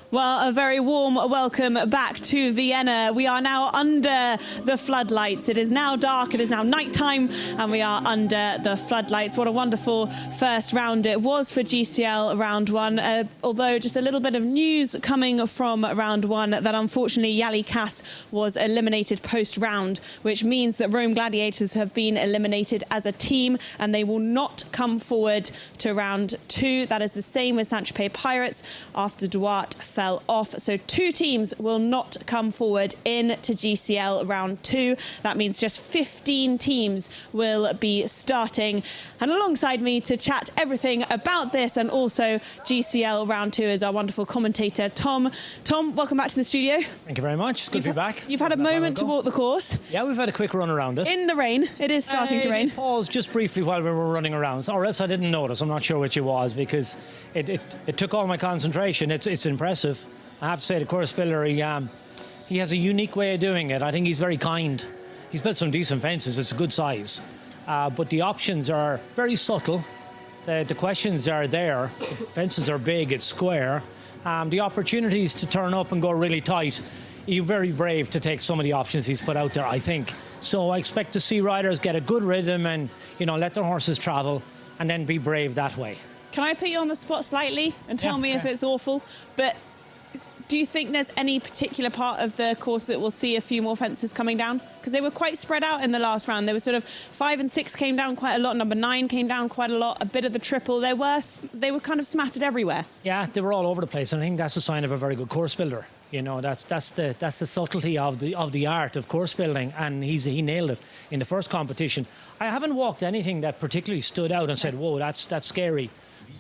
Well, a very warm welcome back to Vienna. We are now under the floodlights. It is now dark, it is now nighttime, and we are under the floodlights. What a wonderful first round it was for GCL round one. Although just a little bit of news coming from round one that unfortunately Yali Cass was eliminated post-round, which means that Rome Gladiators have been eliminated as a team and they will not come forward to round two. That is the same with Saint-Tropez Pirates after Duarte fell off. So two teams will not come forward into GCL round two. That means just 15 teams will be starting. And alongside me to chat everything about this and also GCL round two is our wonderful commentator, Tom. Tom, welcome back to the studio. Thank you very much. It's good to be back. You've had a moment to walk the course. Yeah, we've had a quick run around it. In the rain. It is starting to rain. It paused just briefly while we were running around, or else I didn't notice. I'm not sure which it was because it took all my concentration. It's impressive. I have to say, the course builder, he has a unique way of doing it. I think he's very kind. He's built some decent fences. It's a good size. But the options are very subtle. The questions are there. The fences are big. It's square. The opportunities to turn up and go really tight. You're very brave to take some of the options he's put out there, I think. So I expect to see riders get a good rhythm and, let their horses travel and then be brave that way. Can I put you on the spot slightly and tell me if it's awful? But do you think there's any particular part of the course that will see a few more fences coming down? Because they were quite spread out in the last round. There were sort of 5 and 6 came down quite a lot. Number 9 came down quite a lot. A bit of the triple. They were kind of smattered everywhere. Yeah, they were all over the place. And I think that's a sign of a very good course builder. That's the subtlety of the art of course building, and he nailed it in the first competition. I haven't walked anything that particularly stood out and said, "Whoa, that's scary."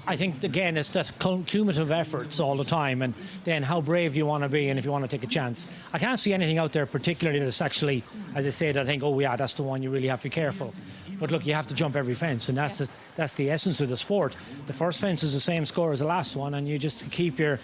I think, again, it's that cumulative efforts all the time and then how brave you want to be and if you want to take a chance. I can't see anything out there particularly that's actually, as I said, I think, oh yeah, that's the one you really have to be careful. But look, you have to jump every fence, and that's the essence of the sport. The first fence is the same score as the last one, and you just keep your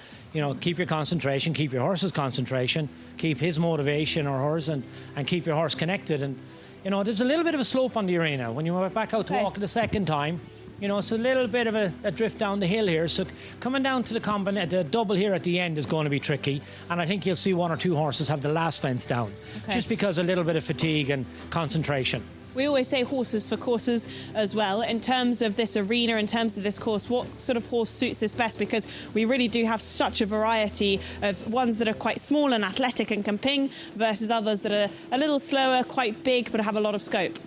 concentration, keep your horse's concentration, keep his motivation or hers, and keep your horse connected. And, there's a little bit of a slope on the arena. When you went back out to walk it the second time, it's a little bit of a drift down the hill here. So coming down to the double here at the end is going to be tricky. And I think you'll see 1 or 2 horses have the last fence down, just because a little bit of fatigue and concentration. We always say horses for courses as well. In terms of this arena, in terms of this course, what sort of horse suits this best? Because we really do have such a variety of ones that are quite small and athletic and can ping versus others that are a little slower, quite big, but have a lot of scope.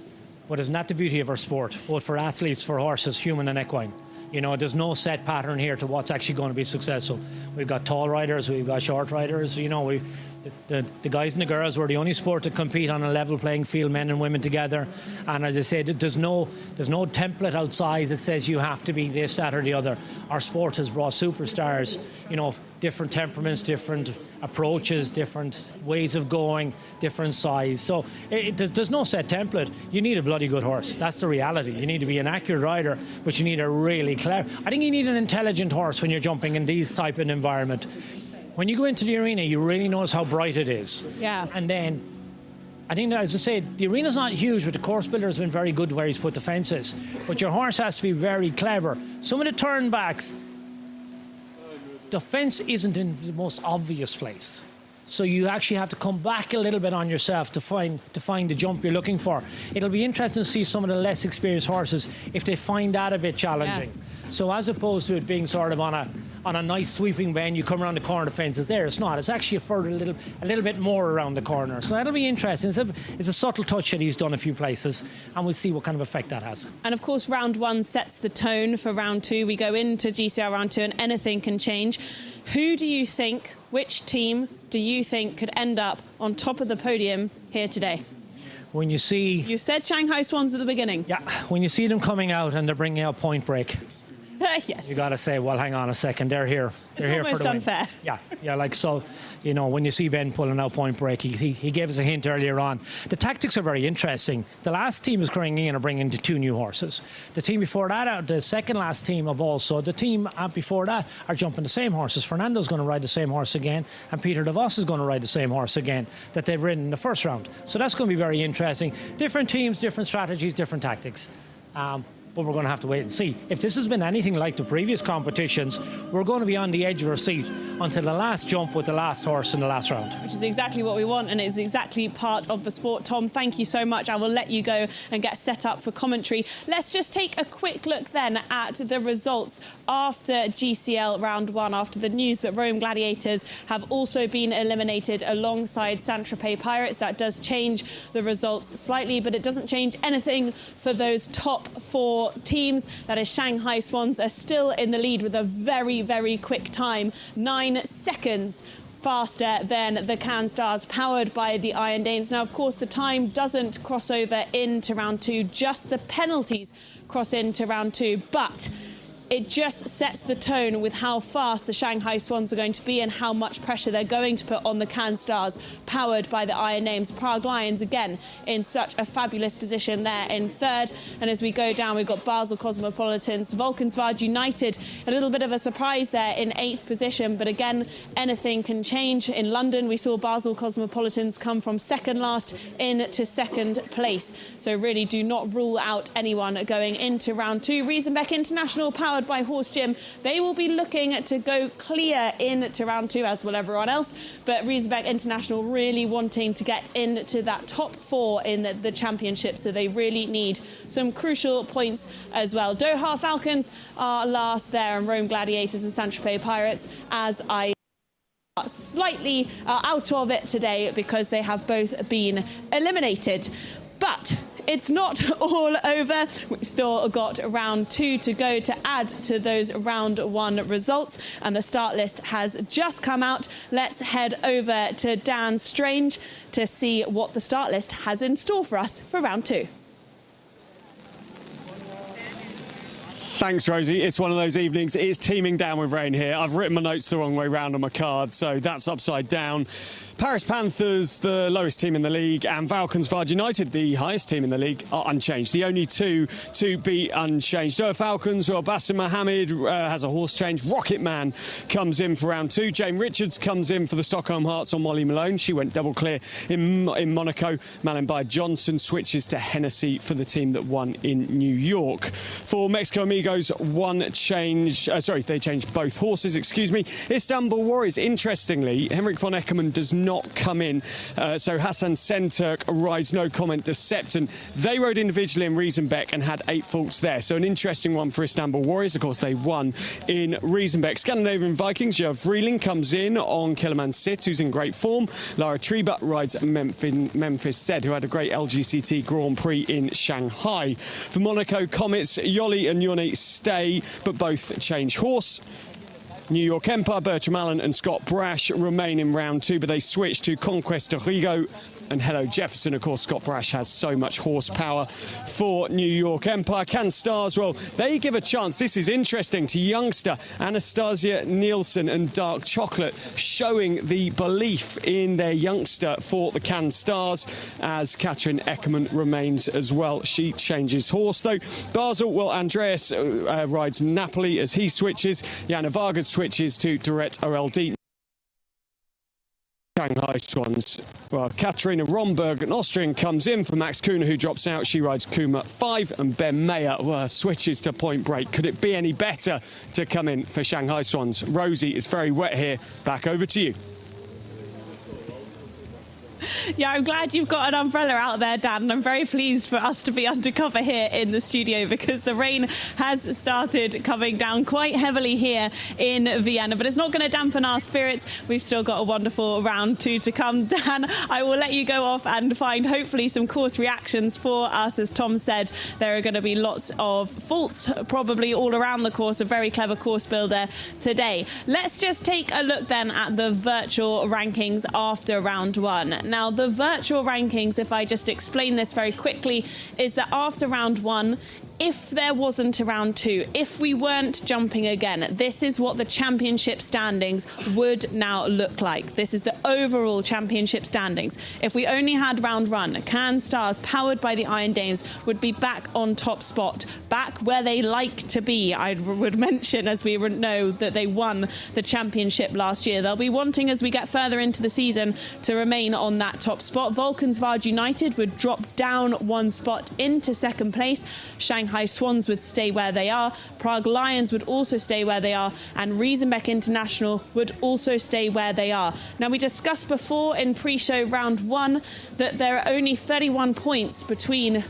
But isn't that the beauty of our sport, both for athletes, for horses, human and equine? There's no set pattern here to what's actually going to be successful. We've got tall riders, we've got short riders, the guys and the girls, we're the only sport to compete on a level playing field, men and women together. And as I said, there's no template outside that says you have to be this, that or the other. Our sport has brought superstars, different temperaments, different approaches, different ways of going, different size. So there's no set template. You need a bloody good horse. That's the reality. You need to be an accurate rider, but you need a really clever. I think you need an intelligent horse when you're jumping in these type of environment. When you go into the arena, you really notice how bright it is. Yeah. And then, I think, as I said, the arena's not huge, but the course builder has been very good where he's put the fences. But your horse has to be very clever. Some of the turnbacks, the fence isn't in the most obvious place. So you actually have to come back a little bit on yourself to find the jump you're looking for. It'll be interesting to see some of the less experienced horses if they find that a bit challenging. Yeah. So as opposed to it being sort of on a nice sweeping bend, you come around the corner, the fence is there. It's not. It's actually a little bit more around the corner. So that'll be interesting. It's a subtle touch that he's done a few places, and we'll see what kind of effect that has. And of course, round one sets the tone for round two. We go into GCL round two, and anything can change. Who do you think, which team do you think could end up on top of the podium here today? When you see... You said Shanghai Swans at the beginning. Yeah, when you see them coming out and they're bringing out Point Break, yes. You got to say, well, hang on a second, they're here. They're here for the win. It's almost unfair. Yeah, like so, when you see Ben pulling out Point Break, he gave us a hint earlier on. The tactics are very interesting. The last team is bringing in 2 new horses. The team before that, the second last team have also, the team before that are jumping the same horses. Fernando's going to ride the same horse again, and Peter de Vos is going to ride the same horse again that they've ridden in the first round. So that's going to be very interesting. Different teams, different strategies, different tactics. but we're going to have to wait and see. If this has been anything like the previous competitions, we're going to be on the edge of our seat until the last jump with the last horse in the last round. Which is exactly what we want, and it's exactly part of the sport. Tom, thank you so much. I will let you go and get set up for commentary. Let's just take a quick look then at the results after GCL round 1, after the news that Rome Gladiators have also been eliminated alongside Saint-Tropez Pirates. That does change the results slightly, but it doesn't change anything for those top 4 teams. That is, Shanghai Swans are still in the lead with a very, very quick time, 9 seconds faster than the Cannes Stars, powered by the Iron Dames. Now, of course, the time doesn't cross over into round 2, just the penalties cross into round 2, but it just sets the tone with how fast the Shanghai Swans are going to be and how much pressure they're going to put on the Cannes Stars, powered by the Iron Names. Prague Lions, again, in such a fabulous position there in 3rd. And as we go down, we've got Basel Cosmopolitans, Valkenswaard United, a little bit of a surprise there in 8th position. But again, anything can change. In London, we saw Basel Cosmopolitans come from 2nd last into 2nd place. So really do not rule out anyone going into round 2. Riesenbeck International, powered by Horse Gym, they will be looking to go clear into round 2, as will everyone else. But Riesenbeck International really wanting to get into that top 4 in the championship, so they really need some crucial points as well. Doha Falcons are last there, and Rome Gladiators and Saint-Tropez Pirates, as I slightly out of it today because they have both been eliminated. But it's not all over. We've still got round 2 to go to add to those round 1 results, and the start list has just come out. Let's head over to Dan Strange to see what the start list has in store for us for round 2. Thanks, Rosie. It's one of those evenings. It is teeming down with rain here. I've written my notes the wrong way round on my card, so that's upside down. Paris Panthers, the lowest team in the league, and Valkenswaard United, the highest team in the league, are unchanged. The only 2 to be unchanged. Doha Falcons, well, Bassem Mohammed has a horse change. Rocket Man comes in for round 2. Jane Richards comes in for the Stockholm Hearts on Molly Malone. She went double clear in Monaco. Malenby Johnson switches to Hennessy for the team that won in New York. For Mexico Amigos, one change. They changed both horses, excuse me. Istanbul Warriors, interestingly, Henrik von Eckermann does not come in. So Hassan Senturk rides No Comment de Septon. They rode individually in Riesenbeck and had 8 faults there. So an interesting one for Istanbul Warriors. Of course, they won in Riesenbeck. Scandinavian Vikings, Joe Vreeling comes in on Killerman Sit, who's in great form. Lara Trebut rides Memphis Zed, who had a great LGCT Grand Prix in Shanghai. For Monaco Comets, Yoli and Yone stay, but both change horse. New York Empire, Bertram Allen and Scott Brash remain in round 2, but they switch to Conquest de Rigo and Hello Jefferson. Of course, Scott Brash has so much horsepower for New York Empire. Cannes Stars, well, they give a chance. This is interesting to youngster Anastasia Nielsen and Dark Chocolate, showing the belief in their youngster for the Cannes Stars, as Katrin Eckermann remains as well. She changes horse, though. Basel, well, Andreas rides Napoli as he switches. Jana Vargas switches to Dorette OLD. Shanghai Swans, well, Katarina Romberg, an Austrian, comes in for Max Kuna, who drops out. She rides Kuma 5, and Ben Mayer switches to Point Break. Could it be any better to come in for Shanghai Swans? Rosie, it's very wet here. Back over to you. Yeah, I'm glad you've got an umbrella out there, Dan, and I'm very pleased for us to be undercover here in the studio, because the rain has started coming down quite heavily here in Vienna, but it's not going to dampen our spirits. We've still got a wonderful round 2 to come. Dan, I will let you go off and find hopefully some course reactions for us. As Tom said, there are going to be lots of faults probably all around the course. A very clever course builder today. Let's just take a look then at the virtual rankings after round 1. Now, the virtual rankings, if I just explain this very quickly, is that after round 1, if there wasn't a round 2, if we weren't jumping again, this is what the championship standings would now look like. This is the overall championship standings. If we only had round 1, Cannes Stars, powered by the Iron Dames, would be back on top spot, back where they like to be. I would mention, as we know, that they won the championship last year. They'll be wanting, as we get further into the season, to remain on that top spot. Valkenswaard United would drop down 1 spot into 2nd place. Shanghai Shanghai Swans would stay where they are, Prague Lions would also stay where they are, and Riesenbeck International would also stay where they are. Now, we discussed before in pre-show round 1 that there are only 31 points between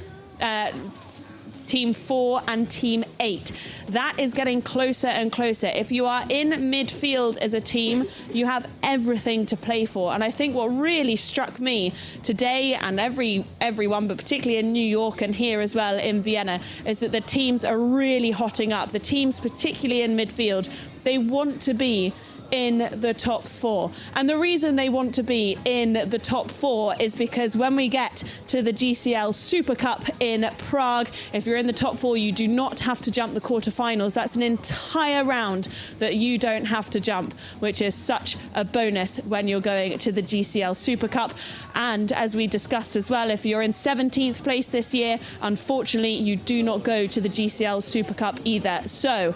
Team 4 and Team 8. That is getting closer and closer. If you are in midfield as a team, you have everything to play for. And I think what really struck me today, and everyone, but particularly in New York and here as well in Vienna, is that the teams are really hotting up. The teams, particularly in midfield, they want to be in the top 4. And the reason they want to be in the top 4 is because when we get to the GCL Super Cup in Prague, if you're in the top 4, you do not have to jump the quarterfinals. That's an entire round that you don't have to jump, which is such a bonus when you're going to the GCL Super Cup. And as we discussed as well, if you're in 17th place this year, unfortunately, you do not go to the GCL Super Cup either. So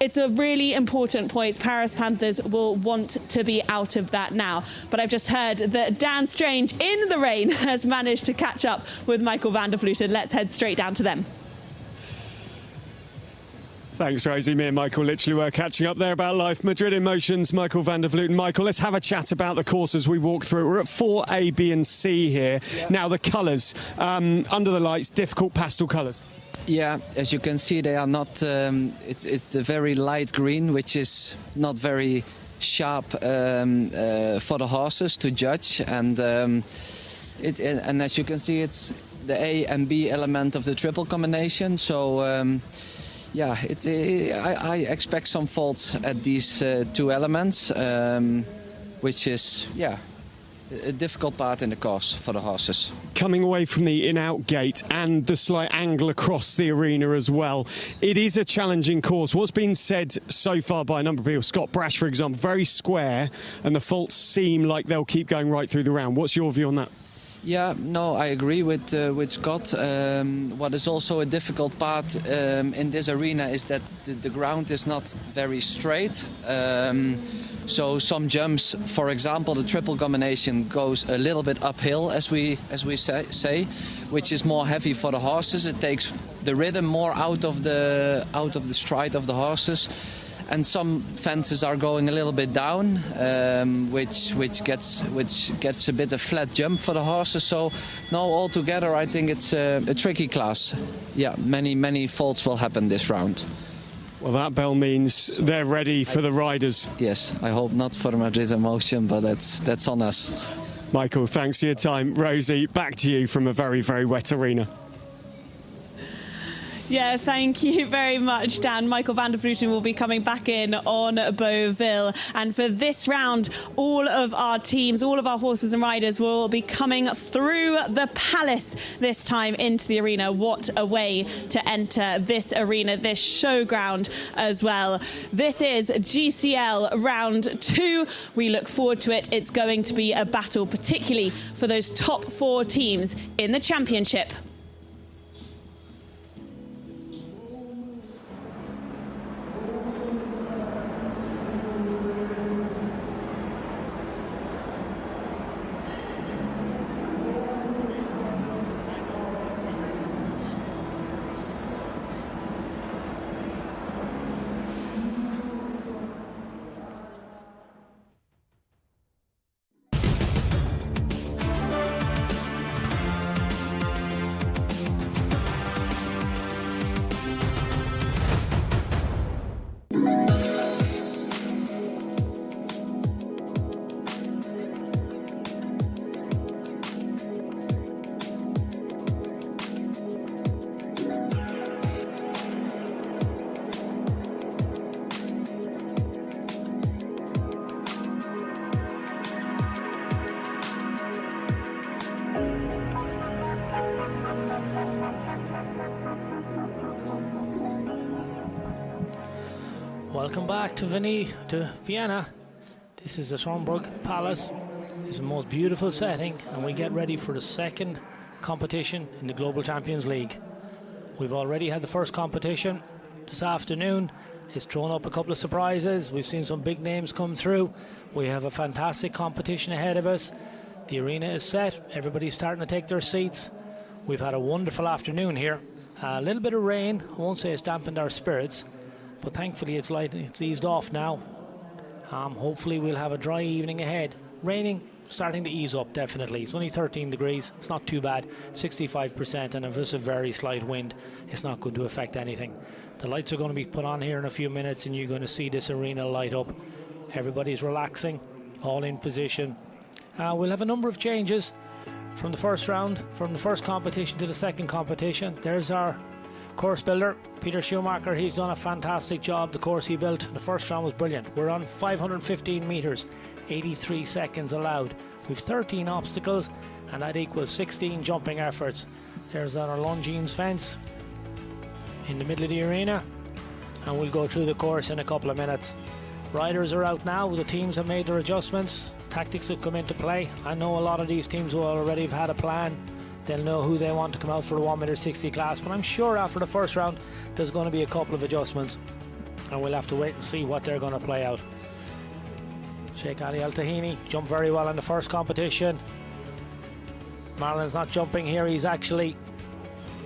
it's a really important point. Paris Panthers will want to be out of that now. But I've just heard that Dan Strange in the rain has managed to catch up with Michael van der Vleuten. Let's head straight down to them. Thanks, Rosie. Me and Michael literally were catching up there about life. Madrid Emotions, Michael van der Vleuten. Michael, let's have a chat about the courses we walk through. We're at 4A, B and C here. Yeah. Now, the colours, under the lights, difficult pastel colours. Yeah, as you can see, they are not. It's the very light green, which is not very sharp for the horses to judge, and as you can see, it's the A and B element of the triple combination. So yeah, I expect some faults at these 2 elements, which is a difficult part in the course for the horses. Coming away from the in-out gate and the slight angle across the arena as well, it is a challenging course. What's been said so far by a number of people, Scott Brash, for example, very square, and the faults seem like they'll keep going right through the round. What's your view on that? Yeah, no, I agree with Scott. What is also a difficult part in this arena is that the ground is not very straight. So some jumps, for example, the triple combination goes a little bit uphill, as we say, which is more heavy for the horses. It takes the rhythm more out of the stride of the horses. And some fences are going a little bit down, which gets a bit of flat jump for the horses. So no, altogether, I think it's a tricky class. Yeah, many faults will happen this round. Well, that bell means they're ready for the riders. Yes, I hope not for Madrid Emotion, but that's on us. Michael, thanks for your time. Rosie, back to you from a very, very wet arena. Yeah, thank you very much, Dan. Michael van der Vleuten will be coming back in on Beauville. And for this round, all of our teams, all of our horses and riders will be coming through the palace this time into the arena. What a way to enter this arena, this showground as well. This is GCL round 2. We look forward to it. It's going to be a battle, particularly for those top 4 teams in the championship. Welcome back to Vienna. This is the Schönberg Palace. It's the most beautiful setting, and we get ready for the second competition in the Global Champions League. We've already had the first competition this afternoon. It's thrown up a couple of surprises. We've seen some big names come through. We have a fantastic competition ahead of us. The arena is set. Everybody's starting to take their seats. We've had a wonderful afternoon here A little bit of rain, I won't say it's dampened our spirits, but thankfully it's light, it's eased off now. Hopefully we'll have a dry evening ahead. Raining, starting to ease up definitely. It's only 13 degrees, it's not too bad, 65%, and if it's a very slight wind, it's not going to affect anything. The lights are going to be put on here in a few minutes and you're going to see this arena light up. Everybody's relaxing, all in position. We'll have a number of changes from the first round, from the first competition to the second competition. There's our course builder, Peter Schumacher. He's done a fantastic job. The course he built in the first round was brilliant. We're on 515 metres, 83 seconds allowed. We've 13 obstacles and that equals 16 jumping efforts. There's our Longines fence in the middle of the arena, and we'll go through the course in a couple of minutes. Riders are out now, the teams have made their adjustments, tactics have come into play. I know a lot of these teams will already have had a plan. They'll know who they want to come out for the 1m60 class, but I'm sure after the first round there's going to be a couple of adjustments and we'll have to wait and see what they're going to play out. Sheikh Ali Al Tahini jumped very well in the first competition. Marlon's not jumping here, he's actually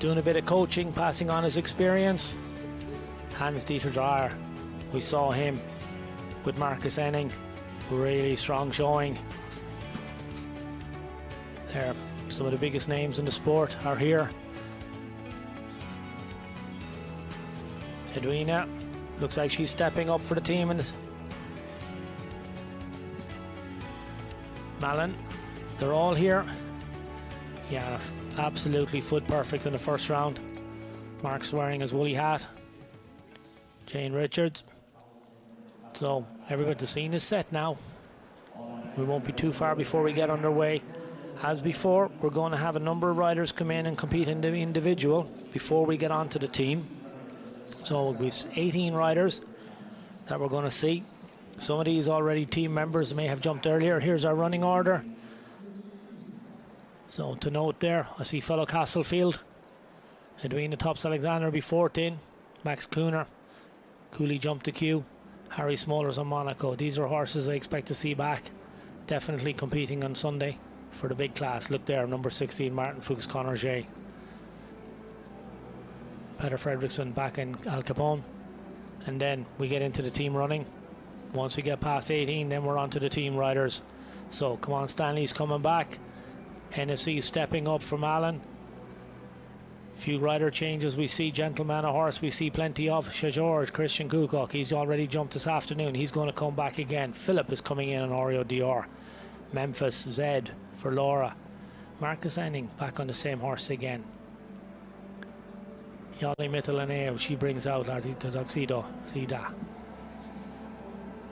doing a bit of coaching, passing on his experience. Hans-Dieter Dreyer, we saw him with Marcus Enning, really strong showing. There, some of the biggest names in the sport are here. Edwina looks like she's stepping up for the team, and Malin, they're all here. Yeah, absolutely foot perfect in the first round. Mark's wearing his woolly hat. Jane Richards. So everybody, the scene is set now. We won't be too far before we get underway. As before, we're going to have a number of riders come in and compete in the individual before we get on to the team. So we've 18 riders that we're going to see. Some of these already team members may have jumped earlier. Here's our running order. So to note there, I see fellow Castlefield. Edwina Tops Alexander will be fourth in. Max Cooner. Cooley jumped the queue. Harry Smollers on Monaco. These are horses I expect to see back. Definitely competing on Sunday for the big class. Look there, number 16, Martin Fuchs Connerget. Peter Fredriksson back in Al Capone. And then we get into the team running. Once we get past 18, then we're on to the team riders. So come on, Stanley's coming back. Hennessy stepping up from Allen. Few rider changes we see. Gentleman a horse we see plenty of. George, Christian Kukoc, he's already jumped this afternoon. He's going to come back again. Philip is coming in on Oreo Dior. Memphis, Zed for Laura. Marcus Enning back on the same horse again. Yali Mitalaneo, she brings out Ardita Tuxedo Sida.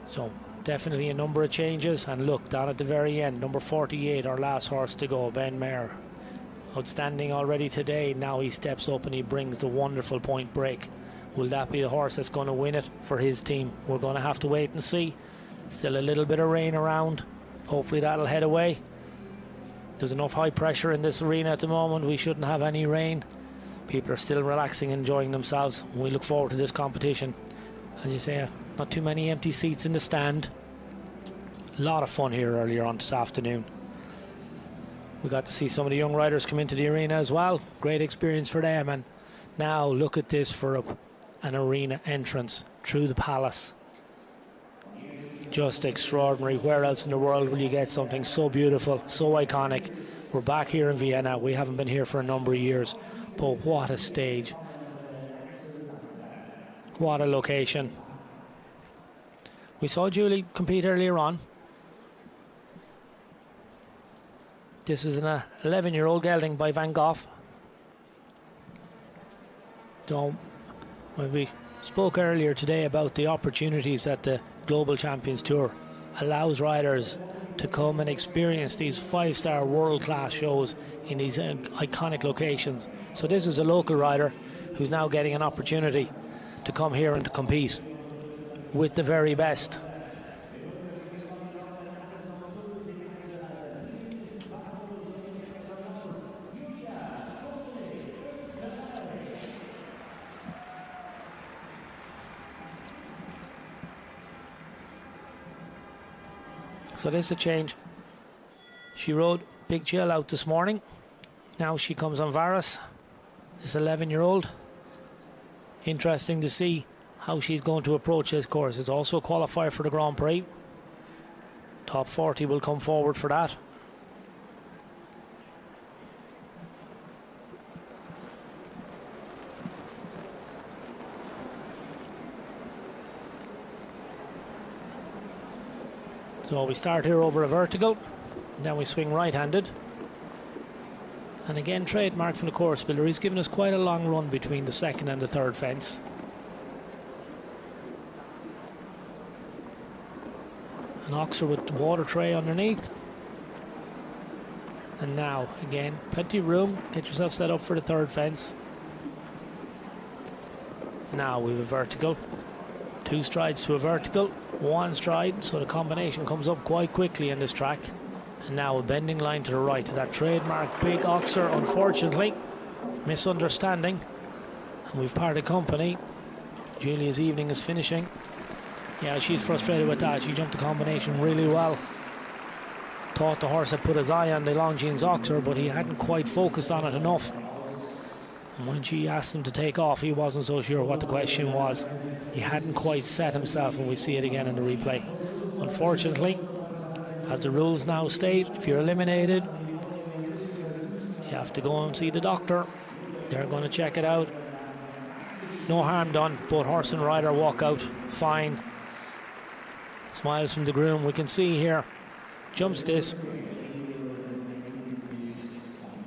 So definitely a number of changes, and look down at the very end, number 48, our last horse to go, Ben Mayer. Outstanding already today. Now he steps up and he brings the wonderful point break. Will that be the horse that's going to win it for his team? We're going to have to wait and see. Still a little bit of rain around. Hopefully that'll head away. There's enough high pressure in this arena at the moment. We shouldn't have any rain. People are still relaxing, enjoying themselves. We look forward to this competition. As you say, not too many empty seats in the stand. A lot of fun here earlier on this afternoon. We got to see some of the young riders come into the arena as well. Great experience for them. And now look at this for an arena entrance through the palace. Just extraordinary. Where else in the world will you get something so beautiful, so iconic? We're back here in Vienna. We haven't been here for a number of years. But what a stage. What a location. We saw Julie compete earlier on. This is an 11-year-old gelding by Van Gogh. So, when we spoke earlier today about the opportunities that the Global Champions Tour allows riders to come and experience these 5-star world-class shows in these iconic locations. So this is a local rider who's now getting an opportunity to come here and to compete with the very best. So there's a change. She rode Big Jill out this morning. Now she comes on Varus. this 11-year-old. Interesting to see how she's going to approach this course. It's also a qualifier for the Grand Prix. Top 40 will come forward for that. So we start here over a vertical, then we swing right-handed. And again, trademark from the course builder, he's given us quite a long run between the second and the third fence. An oxer with the water tray underneath. And now, again, plenty of room. Get yourself set up for the third fence. Now we have a vertical. 2 strides to a vertical, 1 stride, so the combination comes up quite quickly in this track. And now a bending line to the right. That trademark big oxer, unfortunately, misunderstanding. And we've parted company. Julia's evening is finishing. Yeah, she's frustrated with that. She jumped the combination really well. Thought the horse had put his eye on the Longines oxer, but he hadn't quite focused on it enough. And when she asked him to take off, he wasn't so sure what the question was. He hadn't quite set himself, and we see it again in the replay. Unfortunately, as the rules now state, if you're eliminated, you have to go and see the doctor. They're going to check it out. No harm done. Both horse and rider walk out fine. Smiles from the groom. We can see here, jumps this.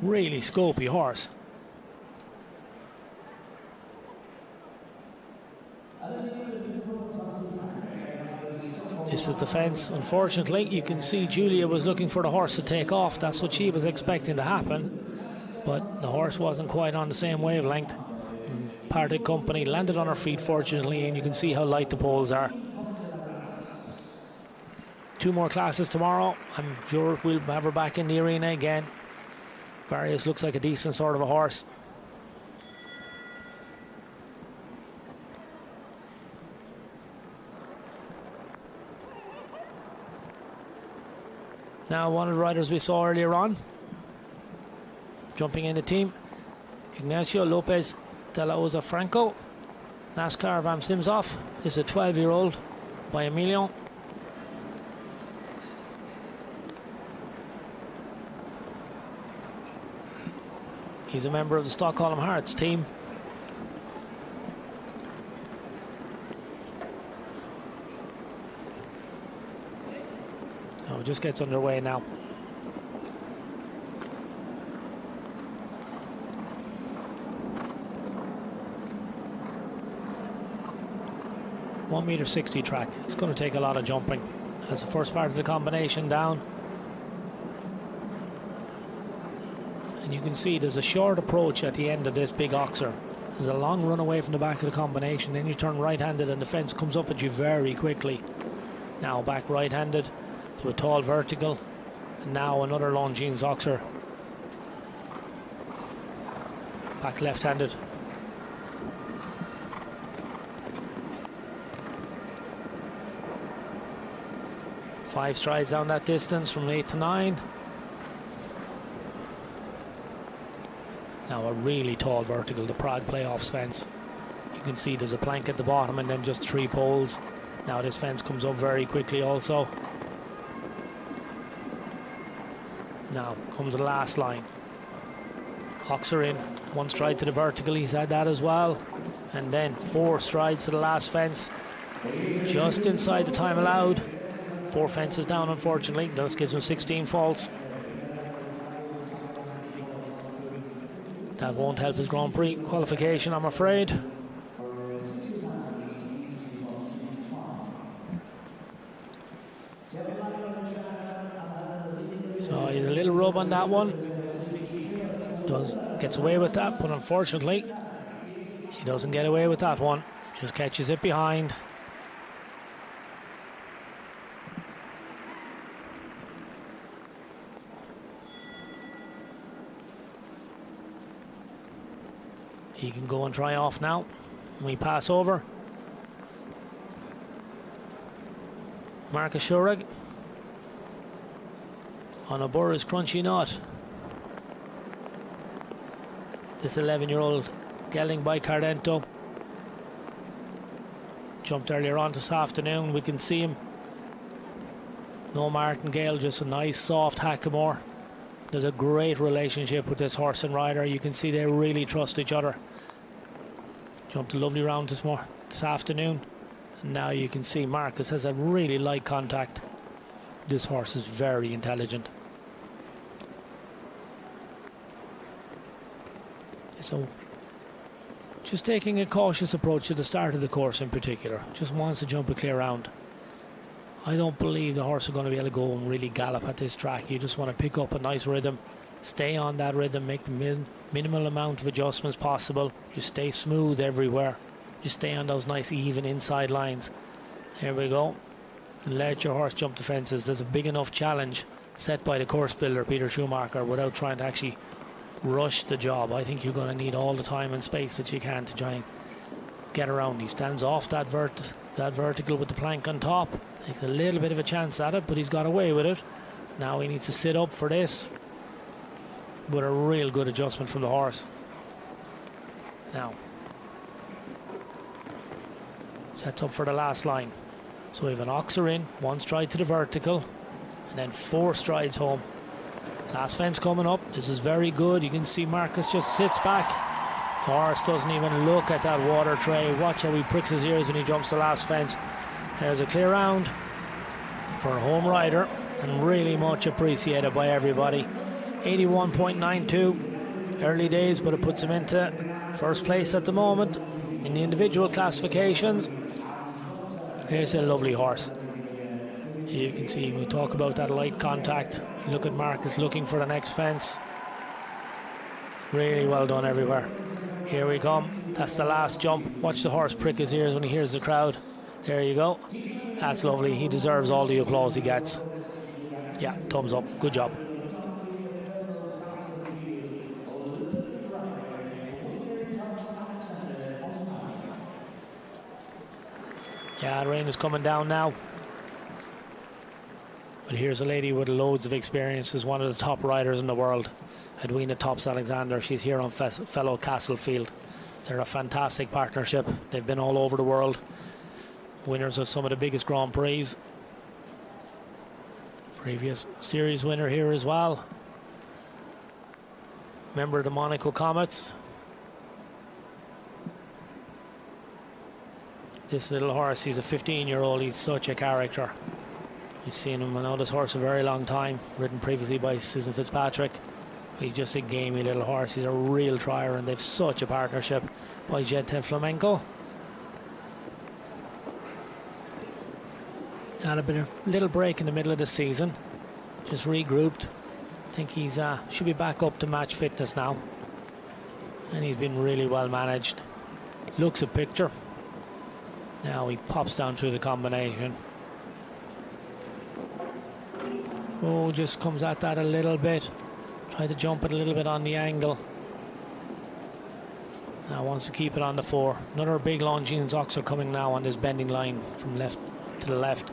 Really scopy horse. This is the fence. Unfortunately, you can see Julia was looking for the horse to take off. That's what she was expecting to happen. But the horse wasn't quite on the same wavelength. Parted company, landed on her feet fortunately, and you can see how light the poles are. 2 more classes tomorrow. I'm sure we'll have her back in the arena again. Various looks like a decent sort of a horse. Now one of the riders we saw earlier on, jumping in the team, Ignacio Lopez de la Oza Franco, NASCAR Vam Simsov. This is a 12-year-old by Emilio. He's a member of the Stockholm Hearts team. Oh, just gets underway now. $1.60 track. It's going to take a lot of jumping. That's the first part of the combination down. And you can see there's a short approach at the end of this big oxer. There's a long run away from the back of the combination. Then you turn right-handed and the fence comes up at you very quickly. Now back right-handed to a tall vertical. And now another Longines oxer. Back left-handed. Five strides down that distance from 8 to 9. Now a really tall vertical, the Prague playoffs fence. You can see there's a plank at the bottom and then just 3 poles. Now this fence comes up very quickly also. Now comes the last line. Oxer in, 1 stride to the vertical, he's had that as well. And then 4 strides to the last fence. Just inside the time allowed. 4 fences down, unfortunately. That gives him 16 faults. That won't help his Grand Prix qualification, I'm afraid. So he had a little rub on that one. Gets away with that, but unfortunately, he doesn't get away with that one. Just catches it behind. He can go and try off now. We pass over. Marcus Schurig on a Burris Crunchy Nut. this 11-year-old gelding by Cardento. Jumped earlier on this afternoon. We can see him. No martingale, just a nice soft hackamore. There's a great relationship with this horse and rider. You can see they really trust each other. Jumped a lovely round this afternoon. And now you can see Marcus has a really light contact. This horse is very intelligent. So just taking a cautious approach to the start of the course in particular. Just wants to jump a clear round. I don't believe the horse is going to be able to go and really gallop at this track. You just want to pick up a nice rhythm, stay on that rhythm, make the minimal amount of adjustments possible. Just stay smooth everywhere. Just stay on those nice even inside lines. Here we go. Let your horse jump the fences. There's a big enough challenge set by the course builder, Peter Schumacher, without trying to actually rush the job. I think you're going to need all the time and space that you can to try and get around. He stands off that vertical with the plank on top. Takes a little bit of a chance at it, but he's got away with it. Now he needs to sit up for this. But a real good adjustment from the horse. Now sets up for the last line. So we have an oxer in, 1 stride to the vertical, and then 4 strides home. Last fence coming up. This is very good. You can see Marcus just sits back. The horse doesn't even look at that water tray. Watch how he pricks his ears when he jumps the last fence. There's a clear round for a home rider, and really much appreciated by everybody. 81.92. Early days, but it puts him into first place at the moment in the individual classifications. Here's a lovely horse. You can see we talk about that light contact. Look at Marcus looking for the next fence. Really well done everywhere. Here we come. That's the last jump. Watch the horse prick his ears when he hears the crowd. There you go. That's lovely. He deserves all the applause he gets. Yeah, thumbs up. Good job. Yeah, the rain is coming down now. But here's a lady with loads of experience. Is one of the top riders in the world. Edwina Tops Alexander. She's here on fellow Castlefield. They're a fantastic partnership. They've been all over the world. Winners of some of the biggest Grand Prix. Previous series winner here as well. Member of the Monaco Comets. This little horse, he's a 15-year-old. He's such a character. You've seen him, I know this horse a very long time. Ridden previously by Susan Fitzpatrick. He's just a gamey little horse. He's a real trier, and they've such a partnership by Jet Ted Flamenco. Had a little break in the middle of the season. Just regrouped. I think he's should be back up to match fitness now. And he's been really well managed. Looks a picture. Now he pops down through the combination. Oh, just comes at that a little bit. Try to jump it a little bit on the angle. Now wants to keep it on the 4. Another big Longines oxer coming now on this bending line from left to the left.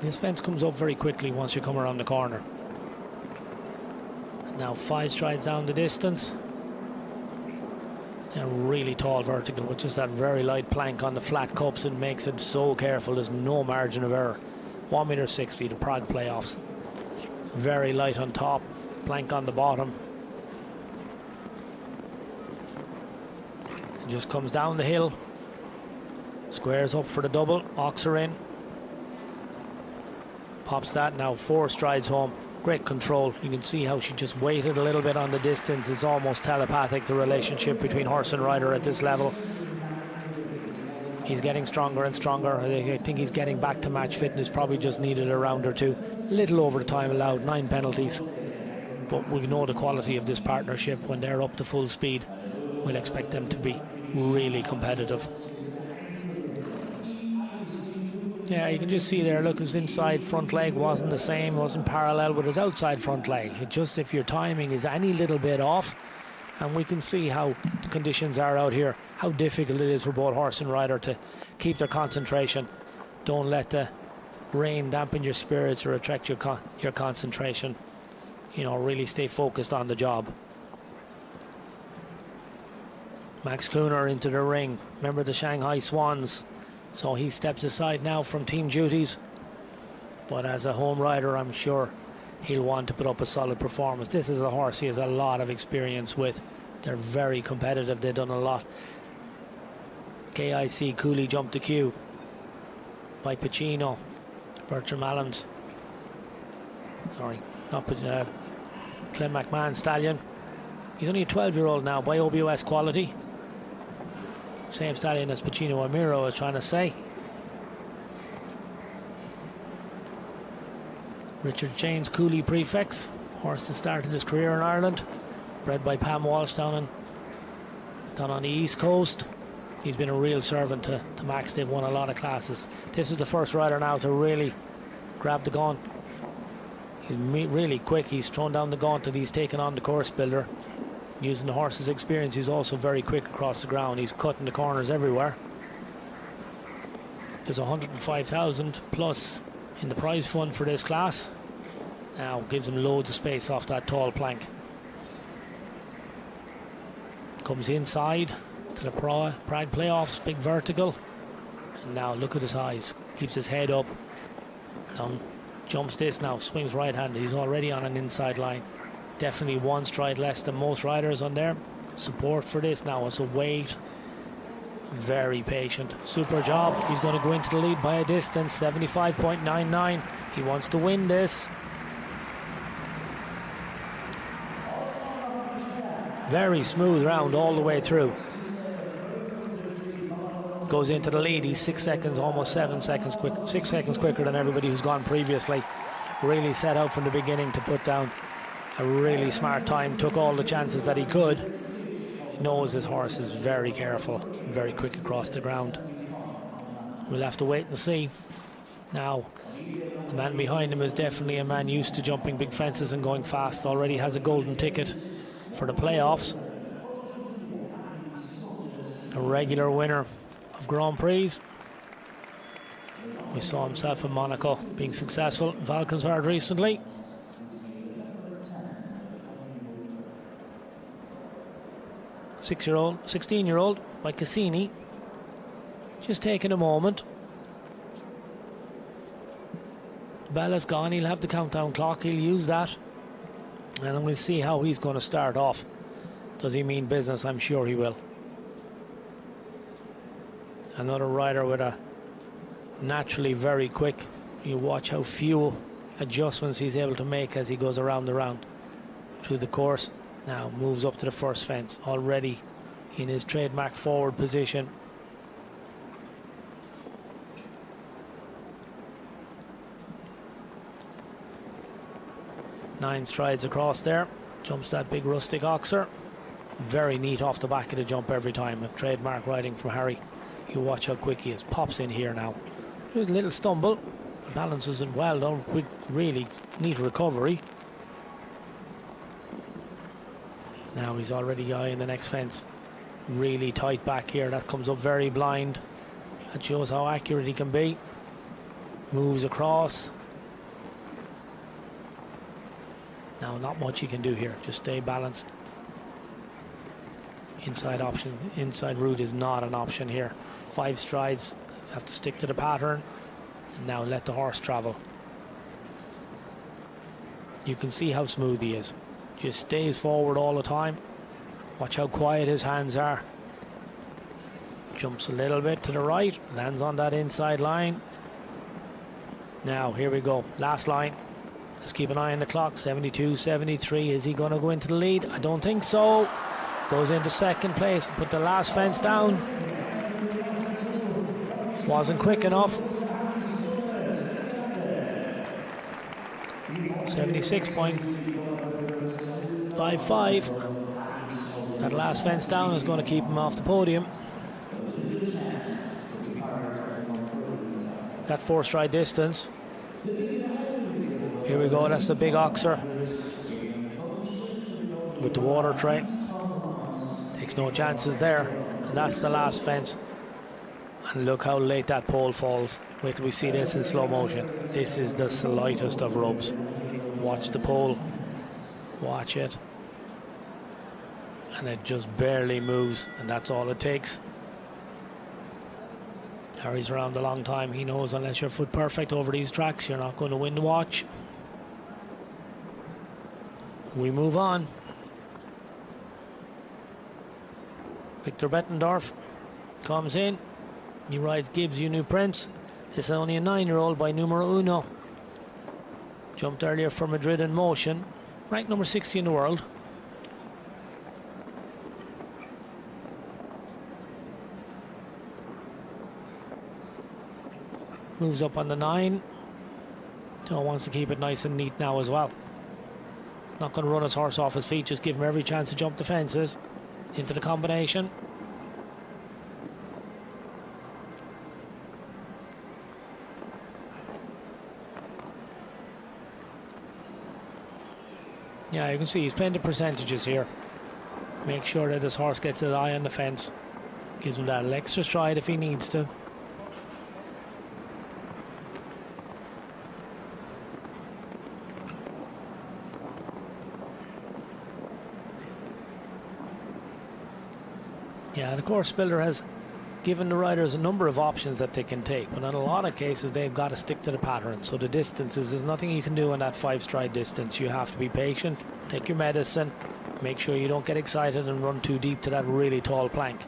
This fence comes up very quickly once you come around the corner. And now 5 strides down the distance. A really tall vertical with just that very light plank on the flat cups. It makes it so careful. There's no margin of error. 1.60 m, the Prague playoffs. Very light on top, plank on the bottom. It just comes down the hill. Squares up for the double. Oxer in. Pops that. Now 4 strides home. Great control. You can see how she just waited a little bit on the distance. It's almost telepathic, the relationship between horse and rider at this level. He's getting stronger and stronger. I think he's getting back to match fitness. Probably just needed a round or 2. Little over the time allowed, 9 penalties. But we know the quality of this partnership. When they're up to full speed, we'll expect them to be really competitive. Yeah, you can just see there, look, his inside front leg wasn't the same, wasn't parallel with his outside front leg. It just, if your timing is any little bit off, and we can see how the conditions are out here, how difficult it is for both horse and rider to keep their concentration. Don't let the rain dampen your spirits or attract your concentration. you know, really stay focused on the job. Max Kuhner into the ring. Remember the Shanghai Swans. So he steps aside now from team duties. But as a home rider, I'm sure he'll want to put up a solid performance. This is a horse he has a lot of experience with. They're very competitive. They've done a lot. KIC Cooley jumped the queue by Pacino. Bertram Allens. Sorry, not Pacino. Clem McMahon stallion. He's only a 12-year-old now by OBOS quality. Same stallion as Pacino Amiro, I was trying to say. Richard Chains Cooley Prefix. Horse that started his career in Ireland. Bred by Pam Walsh down on the East Coast. He's been a real servant to Max. They've won a lot of classes. This is the first rider now to really grab the gaunt. He's really quick. He's thrown down the gauntlet. He's taken on the course builder. Using the horse's experience, he's also very quick across the ground. He's cutting the corners everywhere. There's 105,000 plus in the prize fund for this class. Now gives him loads of space off that tall plank. Comes inside to the Pride Playoffs, big vertical. And now look at his eyes. Keeps his head up. Down, jumps this now, swings right-handed. He's already on an inside line. Definitely one stride less than most riders on there. Support for this now, it's a wait. Very patient. Super job. He's going to go into the lead by a distance, 75.99. He wants to win this. Very smooth round all the way through. Goes into the lead. He's 6 seconds, almost 7 seconds quick, 6 seconds quicker than everybody who's gone previously. Really set out from the beginning to put down a really smart time. Took all the chances that he could. He knows his horse is very careful, very quick across the ground. We'll have to wait and see. Now, the man behind him is definitely a man used to jumping big fences and going fast. Already has a golden ticket for the playoffs. A regular winner of Grand Prix. We saw himself in Monaco being successful. Falcons hard recently. Six-year-old, 16-year-old by Cassini. Just taking a moment. Bella's gone. He'll have the countdown clock. He'll use that. And we'll see how he's going to start off. Does he mean business? I'm sure he will. Another rider with a naturally very quick. You watch how few adjustments he's able to make as he goes around the round through the course. Now moves up to the first fence, already in his trademark forward position. Nine strides across there. Jumps that big rustic oxer. Very neat off the back of the jump every time. A trademark riding from Harry. You watch how quick he is. Pops in here now. There's a little stumble. Balances it well done. Quick, really neat recovery. Now he's already eyeing the next fence. Really tight back here. That comes up very blind. That shows how accurate he can be. Moves across. Now not much he can do here. Just stay balanced. Inside option. Inside route is not an option here. 5 strides. Have to stick to the pattern. And now let the horse travel. You can see how smooth he is. Just stays forward all the time. Watch how quiet his hands are. Jumps a little bit to the right. Lands on that inside line. Now, here we go. Last line. Let's keep an eye on the clock. 72, 73. Is he going to go into the lead? I don't think so. Goes into second place. Put the last fence down. Wasn't quick enough. 76.55. That last fence down is going to keep him off the podium. That 4 stride distance. Here we go, that's the big oxer with the water tray. Takes no chances there. And that's the last fence. And look how late that pole falls. Wait till we see this in slow motion. This is the slightest of rubs. Watch the pole Watch it. And it just barely moves, and that's all it takes. Harry's around a long time. He knows unless you're foot perfect over these tracks, you're not going to win the watch. We move on. Victor Bettendorf comes in. He rides Gibbs, You New Prince. This is only a 9-year-old by numero uno. Jumped earlier for Madrid in Motion. Ranked number 60 in the world. Moves up on the 9. Wants to keep it nice and neat now as well. Not going to run his horse off his feet, just give him every chance to jump the fences. Into the combination. Yeah, you can see he's playing the percentages here. Make sure that his horse gets his eye on the fence. Gives him that extra stride if he needs to. Yeah, the course builder has given the riders a number of options that they can take, but in a lot of cases they've got to stick to the pattern. So the distances, there's nothing you can do on that 5-stride distance. You have to be patient, take your medicine, make sure you don't get excited and run too deep to that really tall plank.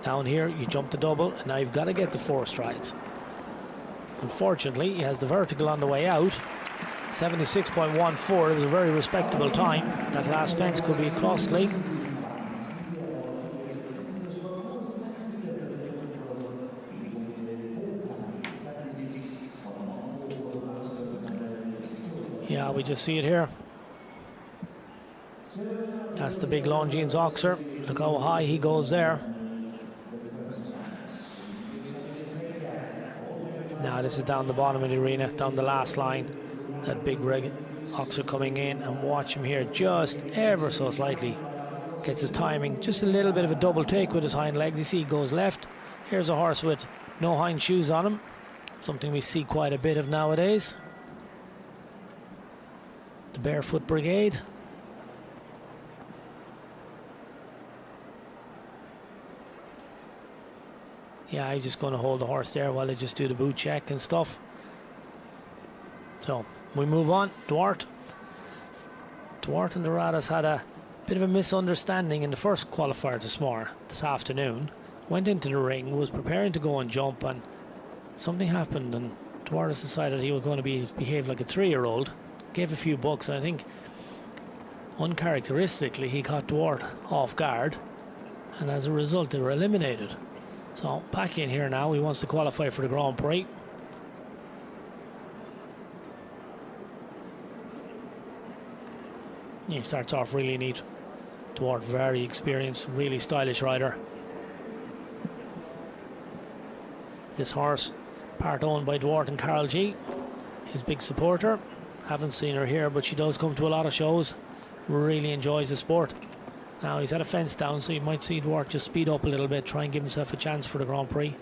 Down here you jump the double, and now you've got to get the 4 strides. Unfortunately, he has the vertical on the way out. 76.14, it was a very respectable time. That last fence could be costly. Yeah, we just see it here. That's the big Longines Oxer. Look how high he goes there. Now this is down the bottom of the arena, down the last line. That big rig Oxer coming in, and watch him here, just ever so slightly. Gets his timing, just a little bit of a double take with his hind legs. You see he goes left. Here's a horse with no hind shoes on him. Something we see quite a bit of nowadays. The Barefoot Brigade. Yeah, he's just going to hold the horse there while they just do the boot check and stuff. So we move on. Duarte and Doradas had a bit of a misunderstanding in the first qualifier this afternoon. Went into the ring, was preparing to go and jump, and something happened, and Duarte decided he was going to behave like a 3-year-old. Gave a few bucks, and I think uncharacteristically he caught Duarte off guard, and as a result they were eliminated. So back in here now, he wants to qualify for the Grand Prix. He starts off really neat. Duarte, very experienced, really stylish rider. This horse, part owned by Duarte and Carl G, his big supporter. Haven't seen her here, but she does come to a lot of shows. Really enjoys the sport. Now he's had a fence down, so you might see Duarte just speed up a little bit, try and give himself a chance for the Grand Prix.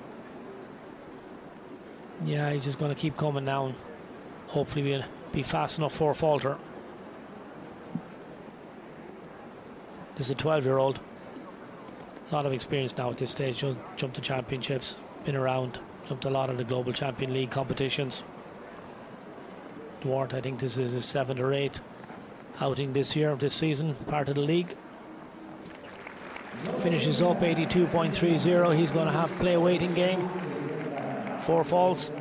Yeah, he's just going to keep coming down. Hopefully we'll be fast enough for a falter. This is a 12-year-old. A lot of experience now at this stage. Jumped the championships, been around, jumped a lot of the Global Champion League competitions. Duarte, I think this is his 7th or 8th outing this season, part of the league. Finishes up 82.30. He's going to have to play a waiting game. 4 faults.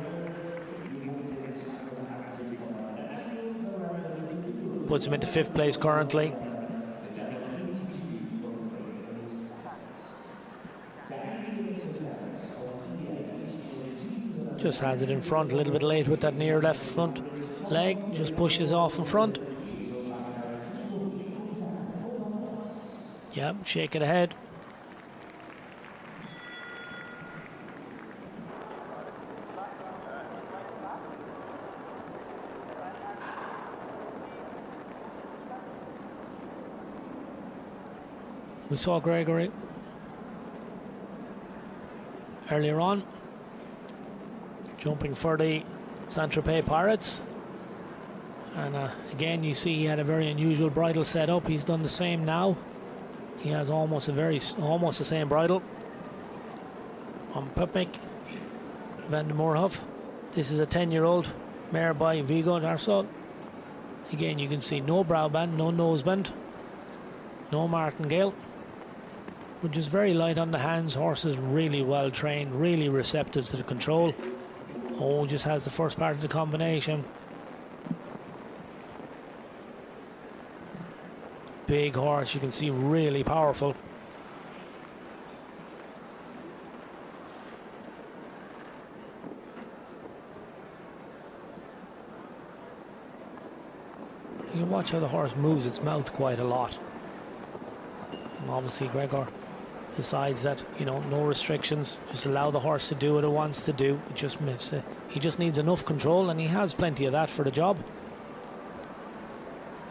Puts him into 5th place currently. Just has it in front a little bit late with that near left front leg. Just pushes off in front. Yep, shake it ahead. We saw Gregory earlier on jumping for the Saint-Tropez Pirates. And again, you see he had a very unusual bridle set up. He's done the same now. He has almost the same bridle on Pupnik van der Moorhof. This is a 10-year-old mare by Viggo Darsol. Again, you can see no brow band, no noseband, no martingale, but just very light on the hands. Horse is really well trained, really receptive to the control. Oh, just has the first part of the combination. Big horse, you can see, really powerful. You can watch how the horse moves its mouth quite a lot. And obviously Gregor decides that, you know, no restrictions, just allow the horse to do what it wants to do. He just needs enough control, and he has plenty of that for the job.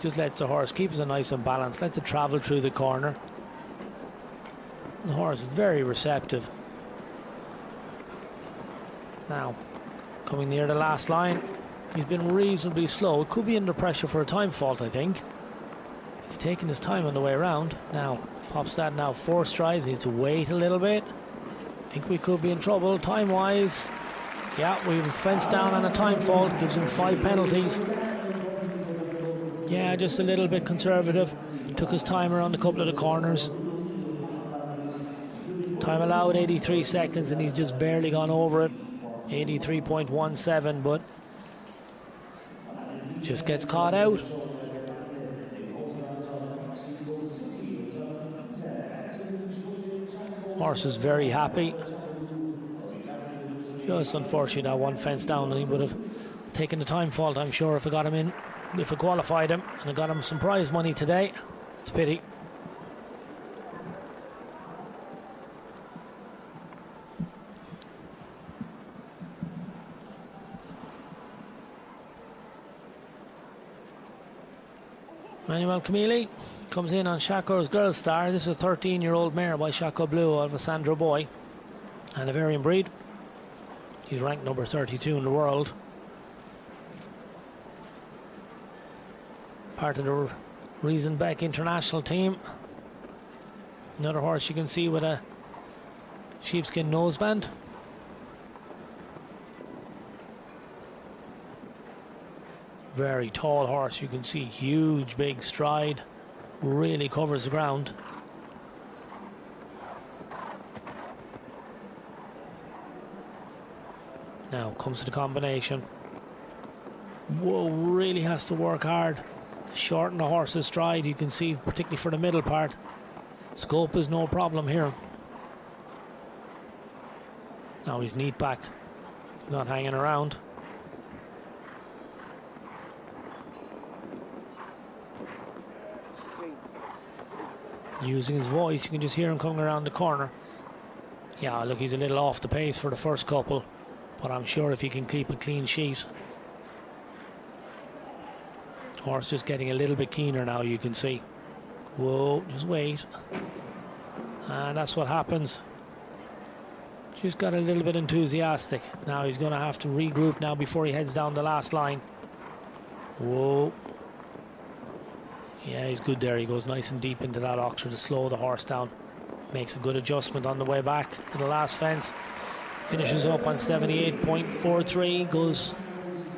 Just lets the horse keep it nice and balanced, lets it travel through the corner. The horse very receptive. Now, coming near the last line, he's been reasonably slow. It could be under pressure for a time fault, I think. He's taking his time on the way around. Now, pops that now 4 strides, needs to wait a little bit. I think we could be in trouble time-wise. Yeah, we've fenced down on a time fault, gives him 5 penalties. Yeah, just a little bit conservative. Took his time around a couple of the corners. Time allowed 83 seconds, and he's just barely gone over it. 83.17, but just gets caught out. Horse is very happy. Just unfortunate that one fence down, and he would have taken the time fault, I'm sure, if I got him in. If I qualified him, and I got him some prize money today. It's a pity. Manuel Camilli comes in on Shakur's Girl Star. This is a 13-year-old mare by Shakur Blue of Sandro Boy, and a variant breed. He's ranked number 32 in the world. Part of the Riesenbeck international team. Another horse you can see with a sheepskin noseband. Very tall horse, you can see, huge big stride, really covers the ground. Now comes to the combination. Whoa, really has to work hard to shorten the horse's stride, you can see, particularly for the middle part. Scope is no problem here. Now he's neat back, not hanging around. Using his voice, you can just hear him coming around the corner. Yeah, look, he's a little off the pace for the first couple, but I'm sure if he can keep a clean sheet. Horse just getting a little bit keener now, you can see. Whoa, just wait. And that's what happens. Just got a little bit enthusiastic. Now he's going to have to regroup now before he heads down the last line. Whoa. Yeah, he's good there. He goes nice and deep into that oxer to slow the horse down. Makes a good adjustment on the way back to the last fence. Finishes up on 78.43. Goes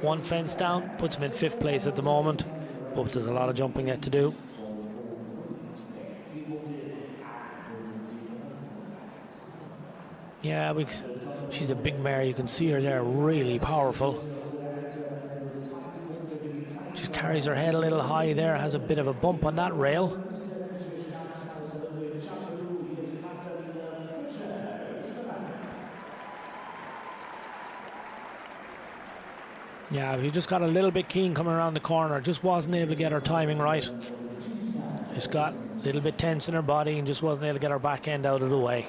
one fence down. Puts him in 5th place at the moment. But there's a lot of jumping yet to do. Yeah, she's a big mare. You can see her there, really powerful. Just carries her head a little high there, has a bit of a bump on that rail. Yeah, he just got a little bit keen coming around the corner, just wasn't able to get her timing right. Just got a little bit tense in her body and just wasn't able to get her back end out of the way.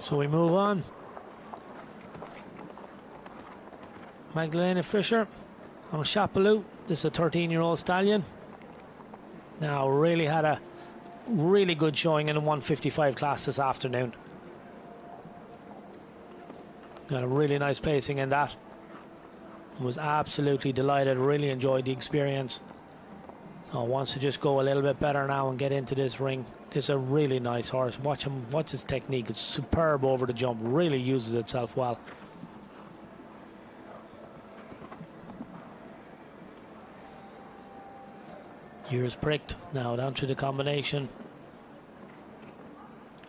So we move on. Magdalena Fischer on Chapeloux. This is a 13-year-old stallion. Now really had a really good showing in the 155 class this afternoon. Got a really nice placing in that. Was absolutely delighted, really enjoyed the experience. Wants to just go a little bit better now and get into this ring. This is a really nice horse. Watch his technique. It's superb over the jump. Really uses itself well. Ears pricked. Now down to the combination.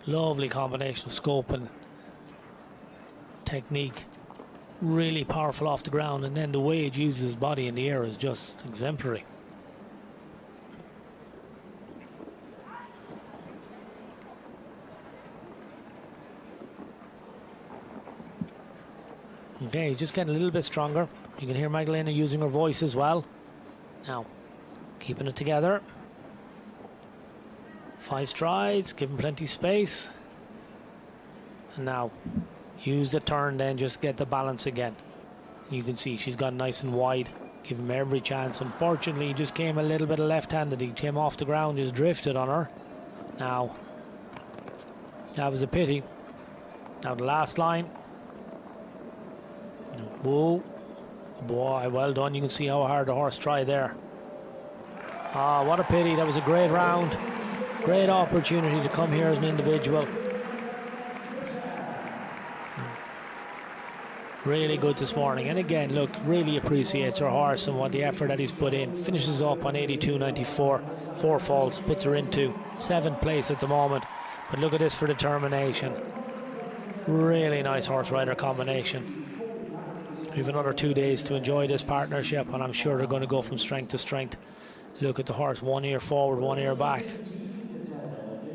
Lovely combination of scope and technique. Really powerful off the ground, and then the way it uses his body in the air is just exemplary. Okay, just getting a little bit stronger. You can hear Magdalena using her voice as well. Now, keeping it together. 5 strides, give him plenty of space. And now, use the turn, then just get the balance again. You can see she's got nice and wide. Give him every chance. Unfortunately, he just came a little bit left-handed. He came off the ground, just drifted on her. Now, that was a pity. Now the last line. Whoa. Boy, well done. You can see how hard the horse tried there. Ah, what a pity. That was a great round. Great opportunity to come here as an individual. Really good this morning. And again, look, really appreciates her horse and what the effort that he's put in. Finishes up on 82.94. 4 falls, puts her into 7th place at the moment. But look at this for determination. Really nice horse rider combination. We have another 2 days to enjoy this partnership, and I'm sure they're going to go from strength to strength. Look at the horse, 1 ear forward, 1 ear back.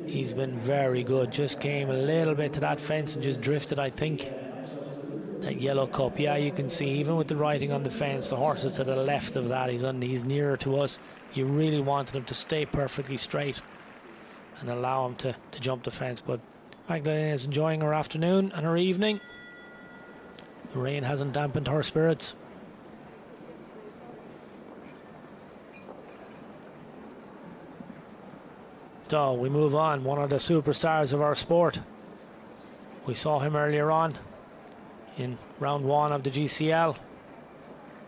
He's been very good. Just came a little bit to that fence and just drifted, I think. That yellow cup, yeah, you can see even with the writing on the fence, the horse is to the left of that. He's nearer to us. You really wanted him to stay perfectly straight and allow him to jump the fence. But Magdalena is enjoying her afternoon and her evening. The rain hasn't dampened her spirits. So we move on. One of the superstars of our sport. We saw him earlier on in round 1 of the GCL.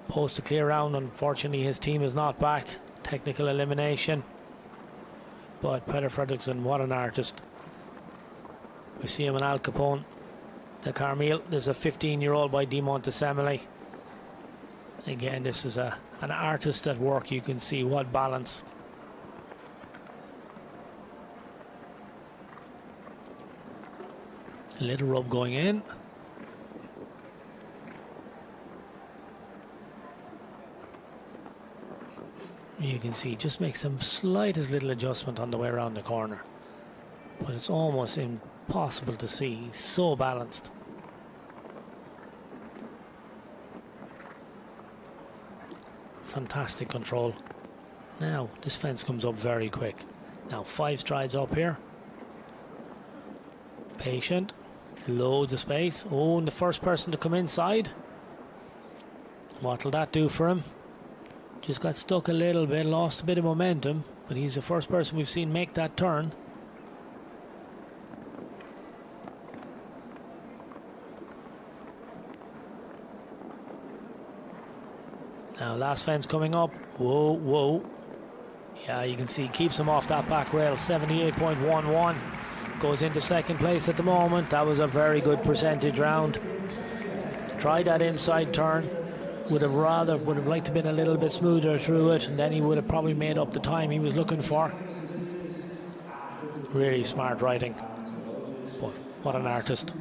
Post a clear round. Unfortunately, his team is not back. Technical elimination. But Peter Fredriksson, what an artist. We see him in Al Capone. The Carmel. There's a 15-year-old by Di Montesemele. Again, this is an artist at work. You can see what balance. A little rub going in. You can see just makes some slightest little adjustment on the way around the corner. But it's almost impossible to see. He's so balanced. Fantastic control. Now this fence comes up very quick. Now 5 strides up here. Patient. Loads of space. Oh, and the first person to come inside. What'll that do for him? Just got stuck a little bit, lost a bit of momentum, but he's the first person we've seen make that turn. Now last fence coming up. Whoa, whoa. Yeah, you can see keeps him off that back rail. 78.11. Goes into 2nd place at the moment. That was a very good percentage round. Tried that inside turn. Would have liked to have been a little bit smoother through it, and then he would have probably made up the time he was looking for. Really smart riding. But what an artist.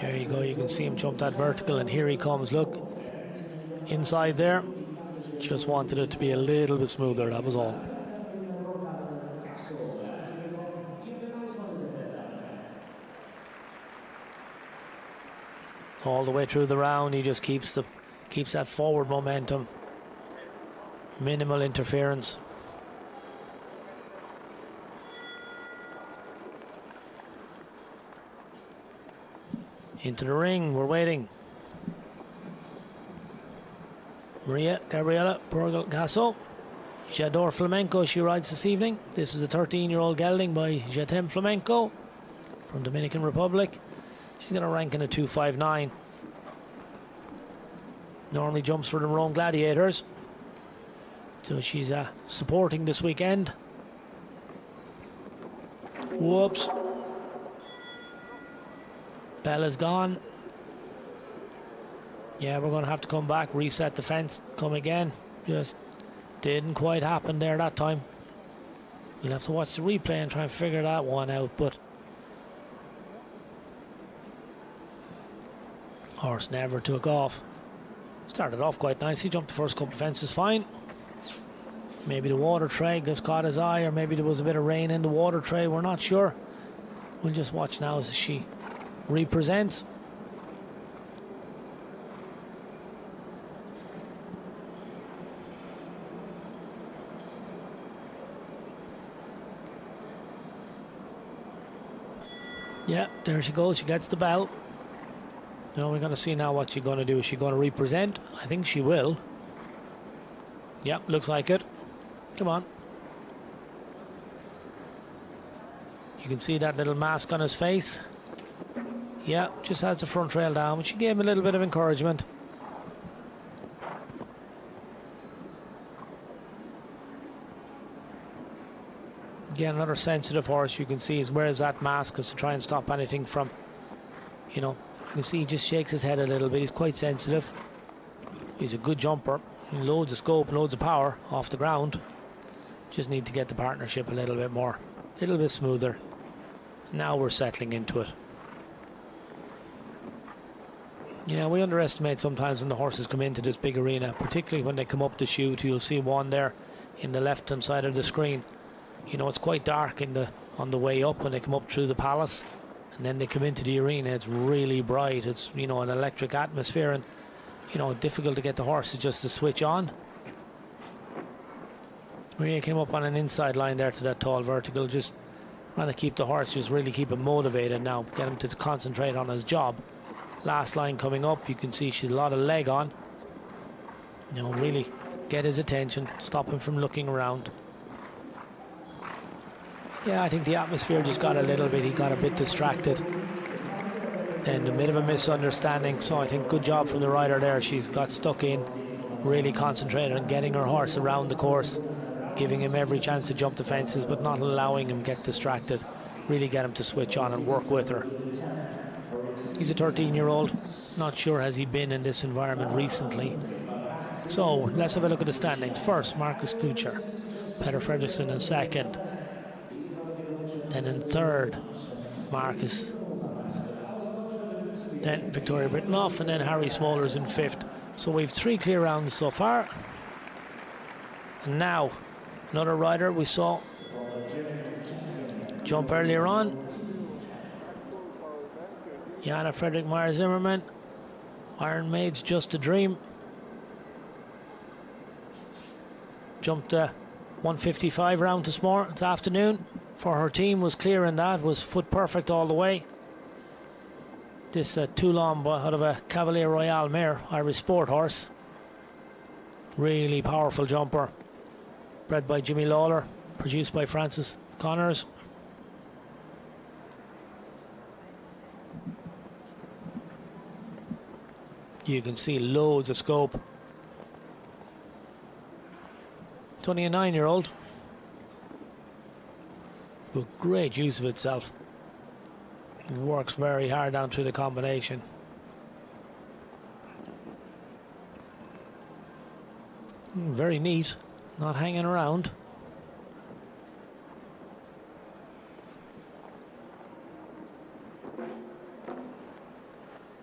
There you go, you can see him jump that vertical, and here he comes. Look, inside there. Just wanted it to be a little bit smoother, that was all. All the way through the round, he just keeps that forward momentum. Minimal interference. Into the ring, we're waiting. Maria Gabriela Burgal-Gasso. J'adore Flamenco, she rides this evening. This is a 13-year-old gelding by J'aime Flamenco. from Dominican Republic. She's got a ranking of 259. Normally jumps for the Rome Gladiators. So she's supporting this weekend. Whoops. Bella's gone. Yeah, we're going to have to come back, reset the fence, come again. Just didn't quite happen there that time. We'll have to watch the replay and try and figure that one out, but horse never took off. Started off quite nicely, jumped the first couple of fences fine. Maybe the water tray just caught his eye, or maybe there was a bit of rain in the water tray, we're not sure. We'll just watch now as she represents. Yeah, there she goes, she gets the bell. Now we're going to see now what she's going to do. Is she going to represent? I think she will. Yeah, looks like it. Come on. You can see that little mask on his face. Yeah, just has the front rail down, but she gave him a little bit of encouragement. Again, another sensitive horse. You can see he wears that mask to try and stop anything from, you know, you can see he just shakes his head a little bit. He's quite sensitive. He's a good jumper. Loads of scope, loads of power off the ground. Just need to get the partnership a little bit more, a little bit smoother. Now we're settling into it. Yeah, we underestimate sometimes when the horses come into this big arena, particularly when they come up the chute. You'll see one there in the left-hand side of the screen. You know, it's quite dark on the way up when they come up through the palace, and then they come into the arena. It's really bright. It's, you know, an electric atmosphere, and, you know, difficult to get the horses just to switch on. Maria came up on an inside line there to that tall vertical, just trying to keep the horse, just really keep him motivated now, get him to concentrate on his job. Last line coming up, you can see she's a lot of leg on. You know, really get his attention, stop him from looking around. Yeah, I think the atmosphere just got a little bit, he got a bit distracted. Then a bit of a misunderstanding, so I think good job from the rider there. She's got stuck in, really concentrated on getting her horse around the course, giving him every chance to jump the fences, but not allowing him get distracted. Really get him to switch on and work with her. He's a 13-year-old. Not sure has he been in this environment recently. So let's have a look at the standings. First, Marcus Kuchar. Peter Fredriksson in second. Then in third, Marcus. Then Victoria Brittanoff, and then Harry Smollers in fifth. So we've 3 clear rounds so far. And now, another rider we saw jump earlier on. Jana Frederick Meyer Zimmerman. Iron Maid's Just a Dream. Jumped 155 round this afternoon. For her team, was clear in that, was foot perfect all the way. This Toulon out of a Cavalier Royale mare, Irish sport horse. Really powerful jumper. Bred by Jimmy Lawler, produced by Francis Connors. You can see loads of scope. It's only a 9-year-old. But great use of itself. It works very hard down through the combination. Very neat, not hanging around.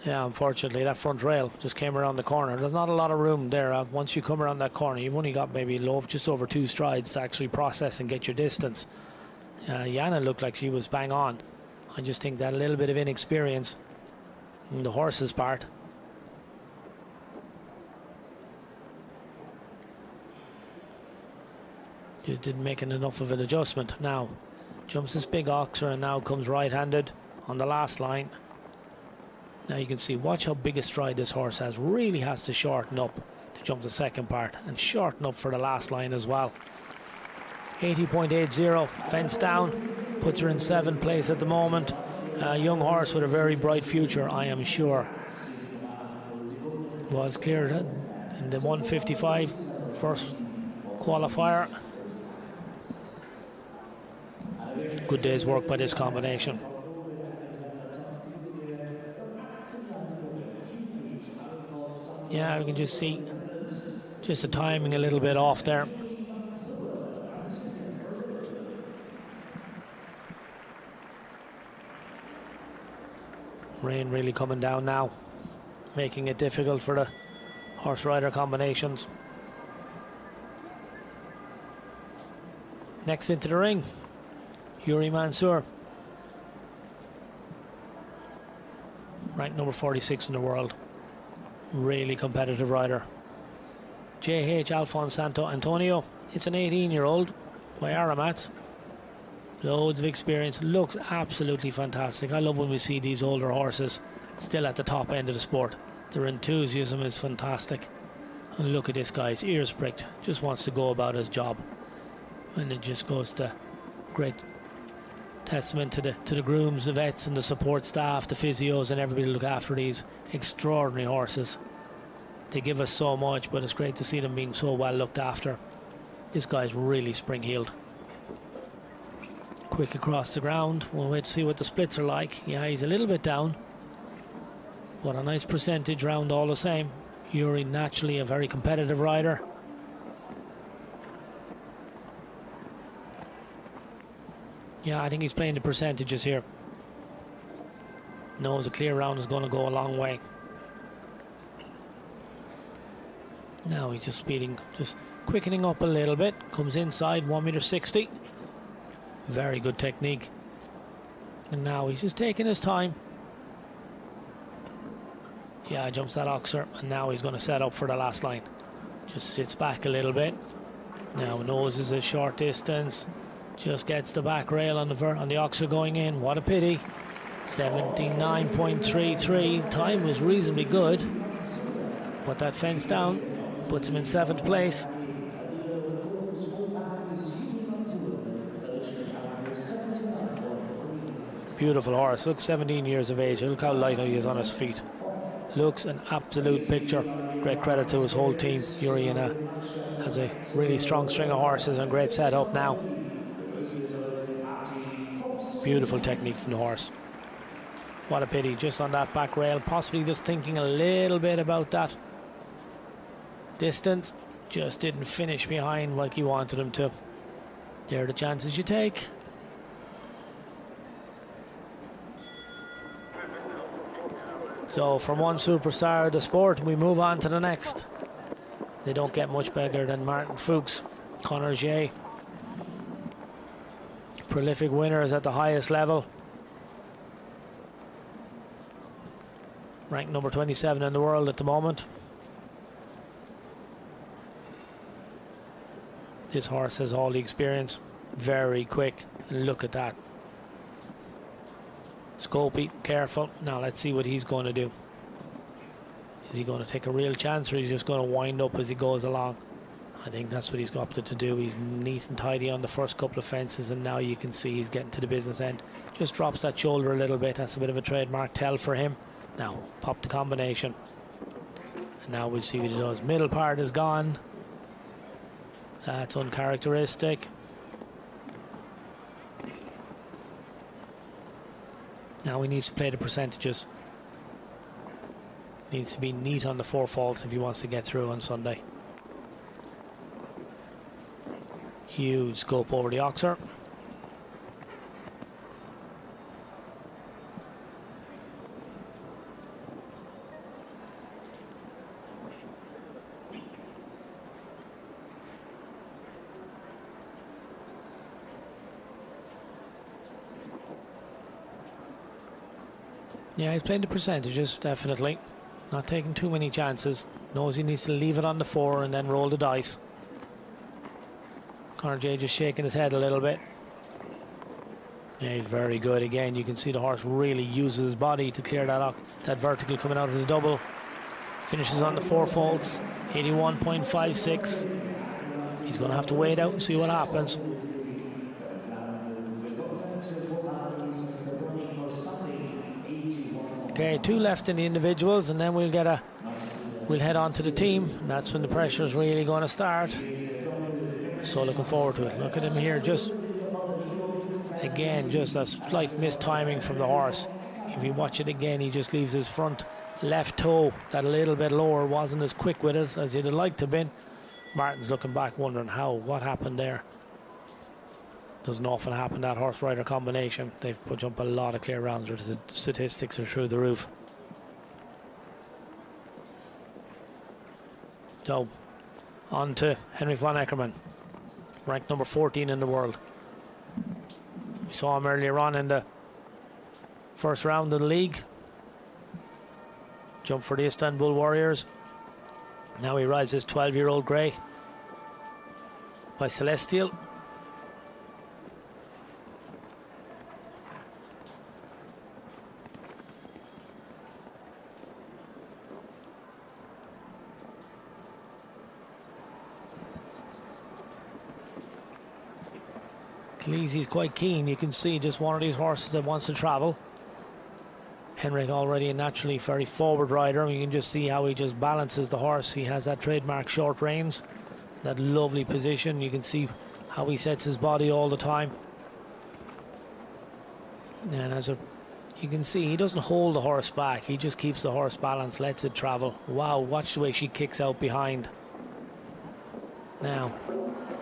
Yeah, unfortunately that front rail just came around the corner. There's not a lot of room there. Once you come around that corner, you've only got maybe just over 2 strides to actually process and get your distance. Jana looked like she was bang on. I just think that a little bit of inexperience on the horse's part. Just didn't make enough of an adjustment. Now jumps this big oxer and now comes right-handed on the last line. Now you can see, watch how big a stride this horse has. Really has to shorten up to jump the second part and shorten up for the last line as well. 80.80, fence down, puts her in 7th place at the moment. A young horse with a very bright future, I am sure. Was cleared in the 155 first qualifier. Good day's work by this combination. Yeah, we can just see just the timing a little bit off there. Rain really coming down now, making it difficult for the horse rider combinations. Next into the ring, Yuri Mansour, ranked number 46 in the world. Really competitive rider. JH Alphonse Santo Antonio, it's an 18-year-old by Aramats. Loads of experience, looks absolutely fantastic. I love when we see these older horses still at the top end of the sport. Their enthusiasm is fantastic. And look at this guy, his ears pricked, just wants to go about his job. And it just goes to great testament to the grooms, the vets and the support staff, the physios and everybody to look after these extraordinary horses. They give us so much, but it's great to see them being so well looked after. This guy's really spring-heeled. Quick across the ground. We'll wait to see what the splits are like. Yeah, he's a little bit down, but a nice percentage round all the same. Yuri, naturally a very competitive rider. Yeah, I think he's playing the percentages here. Knows a clear round is going to go a long way. Now he's just speeding, just quickening up a little bit. Comes inside 1.60 m. Very good technique. And now he's just taking his time. Yeah, jumps that oxer, and now he's going to set up for the last line. Just sits back a little bit. Now noses a short distance. Just gets the back rail on the oxer going in. What a pity. 79.33. Time was reasonably good. Put that fence down. Puts him in 7th place. Beautiful horse. Looks 17 years of age. Look how light he is on his feet. Looks an absolute picture. Great credit to his whole team. Yuri has a really strong string of horses and great setup now. Beautiful technique from the horse. What a pity, just on that back rail, possibly just thinking a little bit about that distance. Just didn't finish behind like he wanted him to. They're the chances you take. So from one superstar of the sport, we move on to the next. They don't get much bigger than Martin Fuchs, Conor Jay. Prolific winners at the highest level. Ranked number 27 in the world at the moment. This horse has all the experience. Very quick. Look at that. Scopey, careful. Now let's see what he's going to do. Is he going to take a real chance, or is he just going to wind up as he goes along? I think that's what he's opted to do. He's neat and tidy on the first couple of fences, and now you can see he's getting to the business end. Just drops that shoulder a little bit. That's a bit of a trademark tell for him. Now, pop the combination. And now we'll see what he does. Middle part is gone. That's uncharacteristic. Now he needs to play the percentages. Needs to be neat on the 4 faults if he wants to get through on Sunday. Huge scope over the oxer. Yeah, he's playing the percentages, definitely. Not taking too many chances. Knows he needs to leave it on the 4 and then roll the dice. Conor Jay just shaking his head a little bit. Yeah, he's very good. Again, you can see the horse really uses his body to clear that vertical coming out of the double. Finishes on the 4 faults, 81.56. He's going to have to wait out and see what happens. Okay, 2 left in the individuals, and then we'll head on to the team. And that's when the pressure is really going to start. So looking forward to it. Look at him here, just a slight mistiming from the horse. If you watch it again, he just leaves his front left toe that a little bit lower, wasn't as quick with it as he'd have liked to have been. Martin's looking back wondering what happened there. Doesn't often happen, that horse rider combination. They've put up a lot of clear rounds, the statistics are through the roof. So on to Henrik von Eckermann, ranked number 14 in the world. We saw him earlier on in the first round of the league. Jumped for the Istanbul Warriors. Now he rides his 12-year-old grey by Celestial. Khaleesi's quite keen. You can see just one of these horses that wants to travel. Henrik already a naturally very forward rider. You can just see how he just balances the horse. He has that trademark short reins, that lovely position. You can see how he sets his body all the time. And you can see, he doesn't hold the horse back. He just keeps the horse balanced, lets it travel. Wow, watch the way she kicks out behind. Now,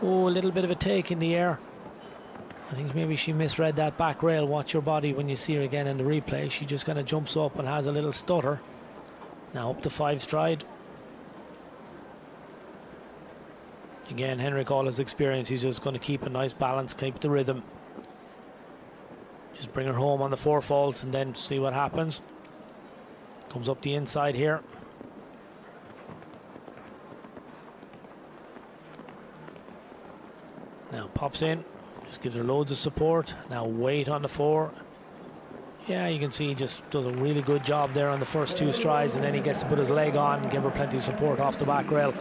oh, a little bit of a take in the air. I think maybe she misread that back rail. Watch your body when you see her again in the replay. She just kind of jumps up and has a little stutter. Now up to 5 stride. Again, Henrik, all his experience, he's just going to keep a nice balance, keep the rhythm. Just bring her home on the 4 faults and then see what happens. Comes up the inside here. Now pops in. Just gives her loads of support. Now weight on the 4. Yeah, you can see he just does a really good job there on the first 2 strides, and then he gets to put his leg on and give her plenty of support off the back rail.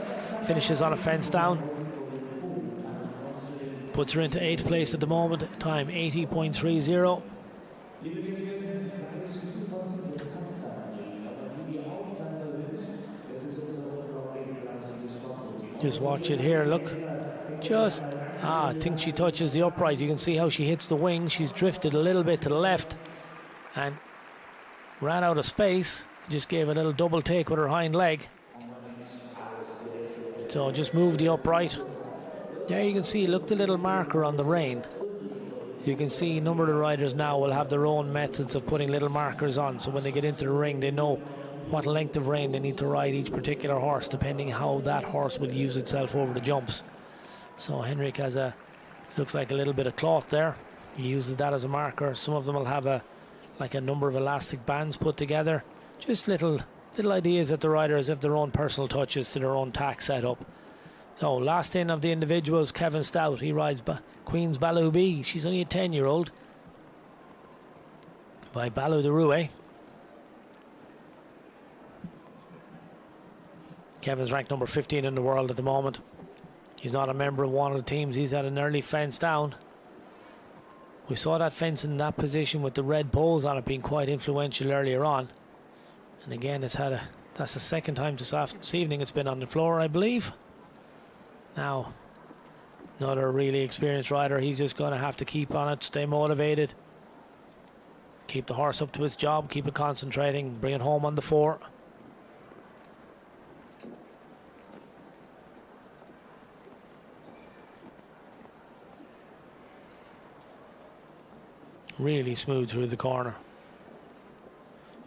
Finishes on a fence down. Puts her into 8th place at the moment. Time 80.30. Just watch it here, look. I think she touches the upright. You can see how she hits the wing. She's drifted a little bit to the left and ran out of space. Just gave a little double take with her hind leg. So just move the upright. There you can see, look, the little marker on the rein. You can see a number of the riders now will have their own methods of putting little markers on. So when they get into the ring, they know what length of rein they need to ride each particular horse, depending how that horse will use itself over the jumps. So Henrik has looks like a little bit of cloth there. He uses that as a marker. Some of them will have a number of elastic bands put together. Just little ideas that the riders have their own personal touches to their own tack setup. So last in of the individuals, Kevin Stout. He rides Queen's Baloo B. She's only a 10-year-old by Baloo de Rouet. Kevin's ranked number 15 in the world at the moment. He's not a member of one of the teams. He's at an early fence down. We saw that fence in that position with the red poles on it being quite influential earlier on. And again, that's the second time this evening it's been on the floor, I believe. Now, another really experienced rider. He's just going to have to keep on it, stay motivated. Keep the horse up to its job, keep it concentrating, bring it home on the 4. Really smooth through the corner.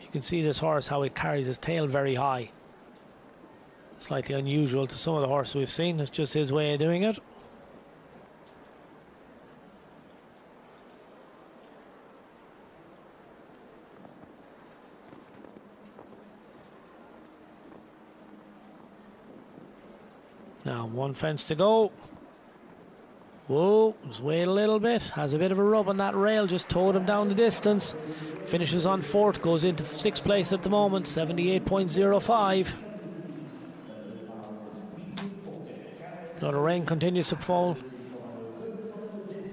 You can see this horse, how it carries his tail very high. Slightly unusual to some of the horses we've seen. It's just his way of doing it. Now 1 fence to go. Whoa, just wait a little bit. Has a bit of a rub on that rail, just towed him down the distance. Finishes on 4th, goes into 6th place at the moment, 78.05. Now the rain continues to fall.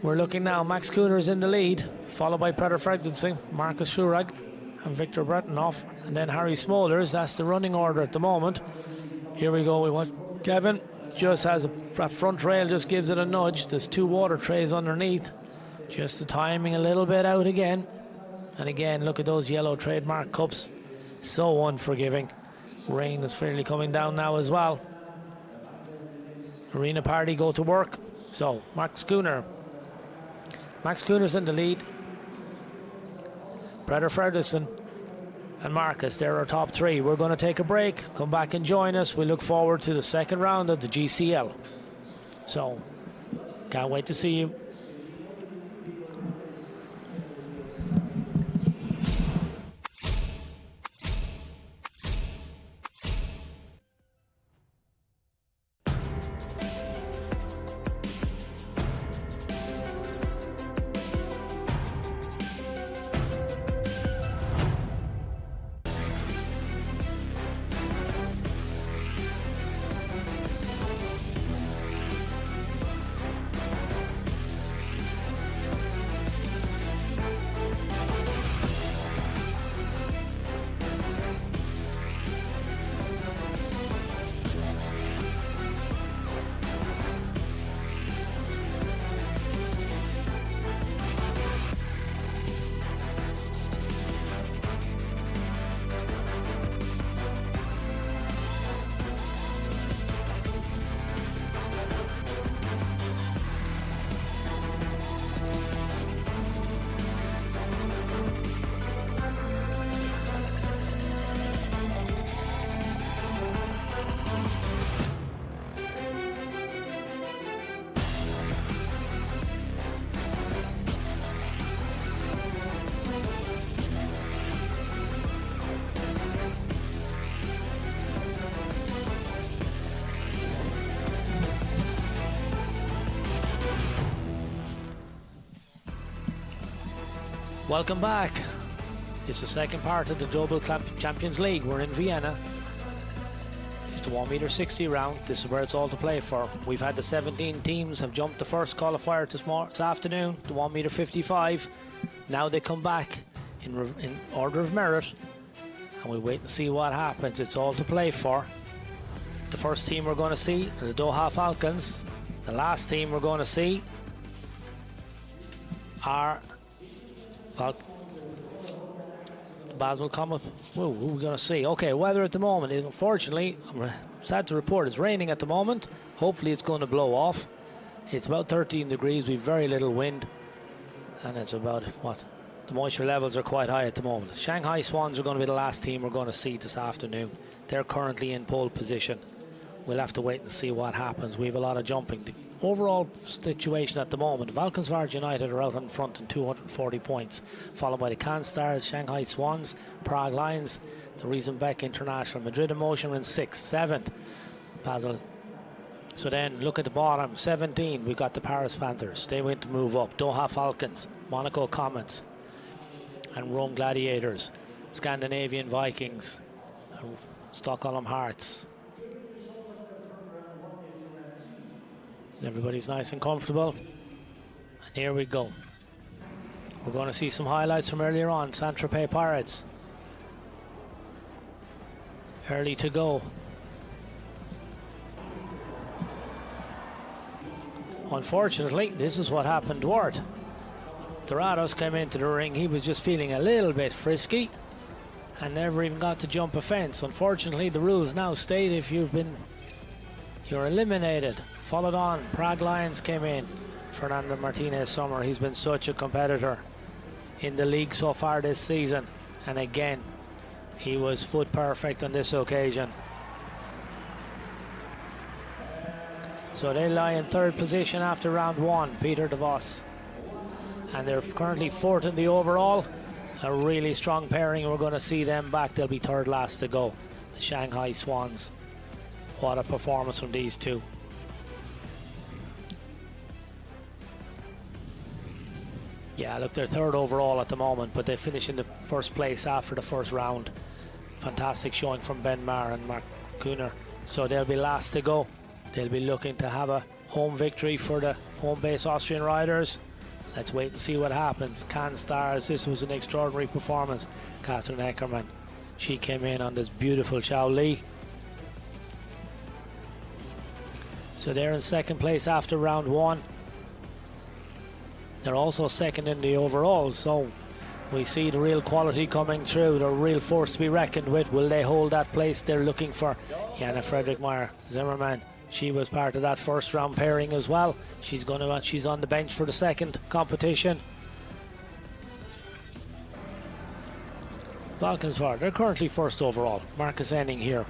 We're looking now, Max Kuhner is in the lead, followed by Predator Frequency. Marcus Schurag and Victor Bretenoff, and then Harry Smolders. That's the running order at the moment. Here we go. We want Kevin just has a front rail, just gives it a nudge. There's 2 water trays underneath. Just the timing a little bit out again. And again, look at those yellow trademark cups. So unforgiving. Rain is fairly coming down now as well. Arena Party go to work. So Max Schooner's in the lead. Breder Fredrickson and Marcus, they're our top 3. We're going to take a break. Come back and join us. We look forward to the second round of the GCL. So can't wait to see you. Welcome back. It's the second part of the Global Champions League. We're in Vienna. It's the 1m60 round. This is where it's all to play for. We've had the 17 teams have jumped the first qualifier this afternoon, the 1m55. Now they come back in order of merit, and we wait and see what happens. It's all to play for. The first team we're going to see are the Doha Falcons. The last team we're going to see are Baz will come up. Who are we going to see? Okay, weather at the moment. Unfortunately, I'm sad to report it's raining at the moment. Hopefully it's going to blow off. It's about 13 degrees with very little wind. And it's about, what? The moisture levels are quite high at the moment. Shanghai Swans are going to be the last team we're going to see this afternoon. They're currently in pole position. We'll have to wait and see what happens. We have a lot of jumping. The overall situation at the moment, Valkenswaard United are out in front in 240 points, followed by the Cannes Stars, Shanghai Swans, Prague Lions, the Riesenbeck International, Madrid Emotion in 6th, 7th, Basel. So then look at the bottom, 17, we've got the Paris Panthers. They went to move up. Doha Falcons, Monaco Comets, and Rome Gladiators, Scandinavian Vikings, Stockholm Hearts. Everybody's nice and comfortable. And here we go. We're going to see some highlights from earlier on. Saint-Tropez Pirates. Early to go. Unfortunately, this is what happened to Art. Dorados came into the ring. He was just feeling a little bit frisky and never even got to jump a fence. Unfortunately, the rules now state if you're eliminated. Followed on, Prague Lions came in. Fernando Martinez Sommer, he's been such a competitor in the league so far this season. And again, he was foot perfect on this occasion. So they lie in 3rd position after round 1, Peter de Vos. And they're currently 4th in the overall. A really strong pairing. We're going to see them back. They'll be 3rd last to go. The Shanghai Swans. What a performance from these two. Yeah, look, they're 3rd overall at the moment, but they finish in the 1st place after the 1st round. Fantastic showing from Ben Maher and Mark Kuhner. So they'll be last to go. They'll be looking to have a home victory for the home base Austrian riders. Let's wait and see what happens. Can Stars, this was an extraordinary performance. Catherine Eckermann, she came in on this beautiful Xiao Li. So they're in second place after round 1. They're also second in the overall, so we see the real quality coming through, the real force to be reckoned with. Will they hold that place they're looking for? Jana Friedrich-Meyer Zimmermann, she was part of that first round pairing as well. She's on the bench for the second competition. Falcons for, they're currently first overall. Marcus Enning here.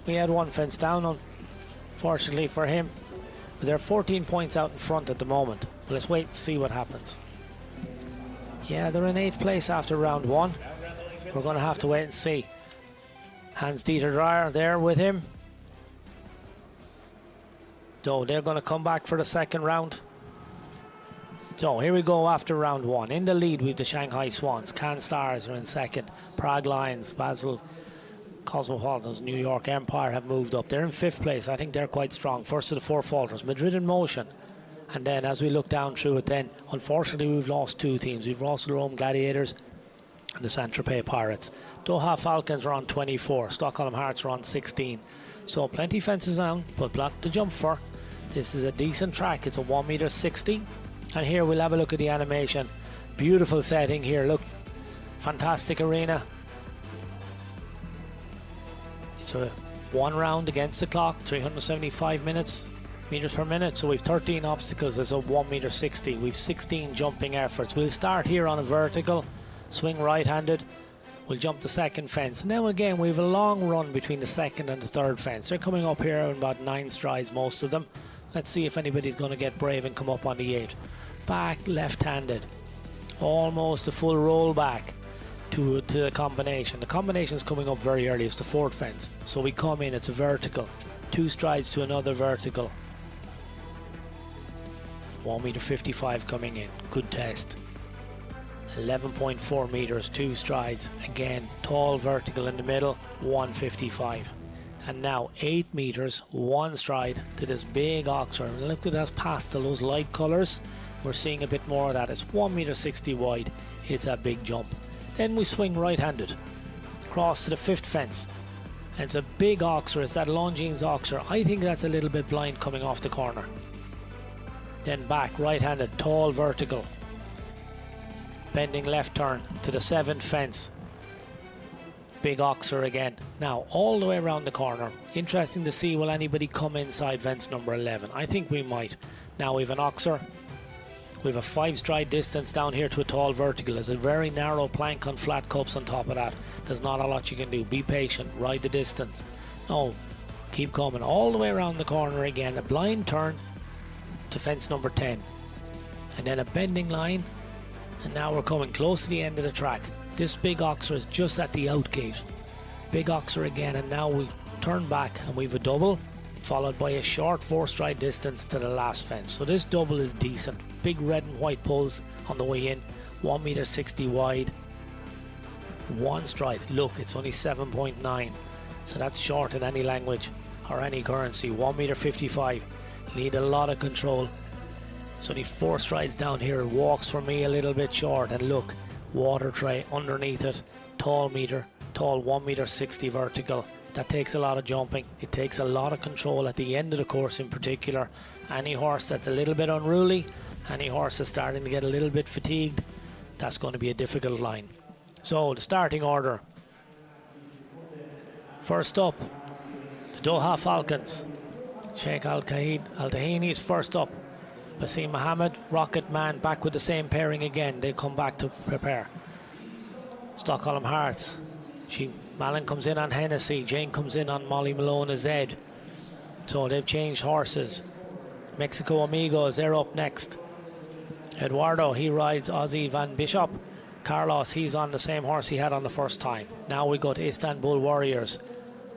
We had one fence down, unfortunately for him. But they're 14 points out in front at the moment. Let's wait and see what happens. Yeah, they're in 8th place after round 1. We're going to have to wait and see. Hans-Dieter Dreyer there with him. So they're going to come back for the second round. So here we go after round 1. In the lead with the Shanghai Swans. Can Stars are in second. Prague Lions, Basel Cosmopolitans, New York Empire have moved up. They're in 5th place. I think they're quite strong. First of the 4 falters. Madrid in Motion. And then as we look down through it then, unfortunately we've lost 2 teams. We've lost the Rome Gladiators and the Saint-Tropez Pirates. Doha Falcons are on 24. Stockholm Hearts are on 16. So plenty fences down, but block to jump for. This is a decent track. It's a 1.60 m. And here we'll have a look at the animation. Beautiful setting here. Look, fantastic arena. So 1 round against the clock, 375 meters per minute. So we've 13 obstacles. It's a 1.60 m. We've 16 jumping efforts. We'll start here on a vertical, swing right-handed. We'll jump the second fence. And then again, we have a long run between the second and the third fence. They're coming up here in about 9 strides, most of them. Let's see if anybody's going to get brave and come up on the 8. Back left-handed. Almost a full roll back to the combination. The combination is coming up very early. It's the 4th fence. So we come in, it's a vertical. 2 strides to another vertical. 1.55 m coming in. Good test. 11.4 meters, 2 strides. Again, tall vertical in the middle, 1.55. And now 8 meters, 1 stride to this big oxer. And look at that pastel, those light colours. We're seeing a bit more of that. It's 1.60 m wide. It's a big jump. Then we swing right-handed, cross to the 5th fence. And it's a big oxer, it's that Longines oxer. I think that's a little bit blind coming off the corner. Then back, right-handed, tall vertical. Bending left turn to the 7th fence. Big oxer again. Now, all the way around the corner. Interesting to see, will anybody come inside fence number 11? I think we might. Now we have an oxer. We have a 5 stride distance down here to a tall vertical. There's a very narrow plank on flat cups on top of that. There's not a lot you can do. Be patient, ride the distance. No, keep coming all the way around the corner again. A blind turn to fence number 10. And then a bending line. And now we're coming close to the end of the track. This big oxer is just at the out gate. Big oxer again, and now we turn back and we have a double, followed by a short 4 stride distance to the last fence. So this double is decent. Big red and white poles on the way in, 1.60 m wide, 1 stride. Look, it's only 7.9, so that's short in any language or any currency. 1.55 m. Need a lot of control. It's only 4 strides down here. It walks for me a little bit short, and look, water tray underneath it, tall 1.60 m vertical. That takes a lot of jumping. It takes a lot of control at the end of the course in particular. Any horse that's a little bit unruly, any horse that's starting to get a little bit fatigued, that's going to be a difficult line. So the starting order. First up, the Doha Falcons. Sheikh Al-Tahini is first up. Basim Mohammed, Rocket Man, back with the same pairing again. They come back to prepare. Stockholm Hearts. Malin comes in on Hennessy. Jane comes in on Molly Malone Zed. So they've changed horses. Mexico Amigos, they're up next. Eduardo, he rides Ozzy Van Bishop. Carlos, he's on the same horse he had on the first time. Now we go to Istanbul Warriors.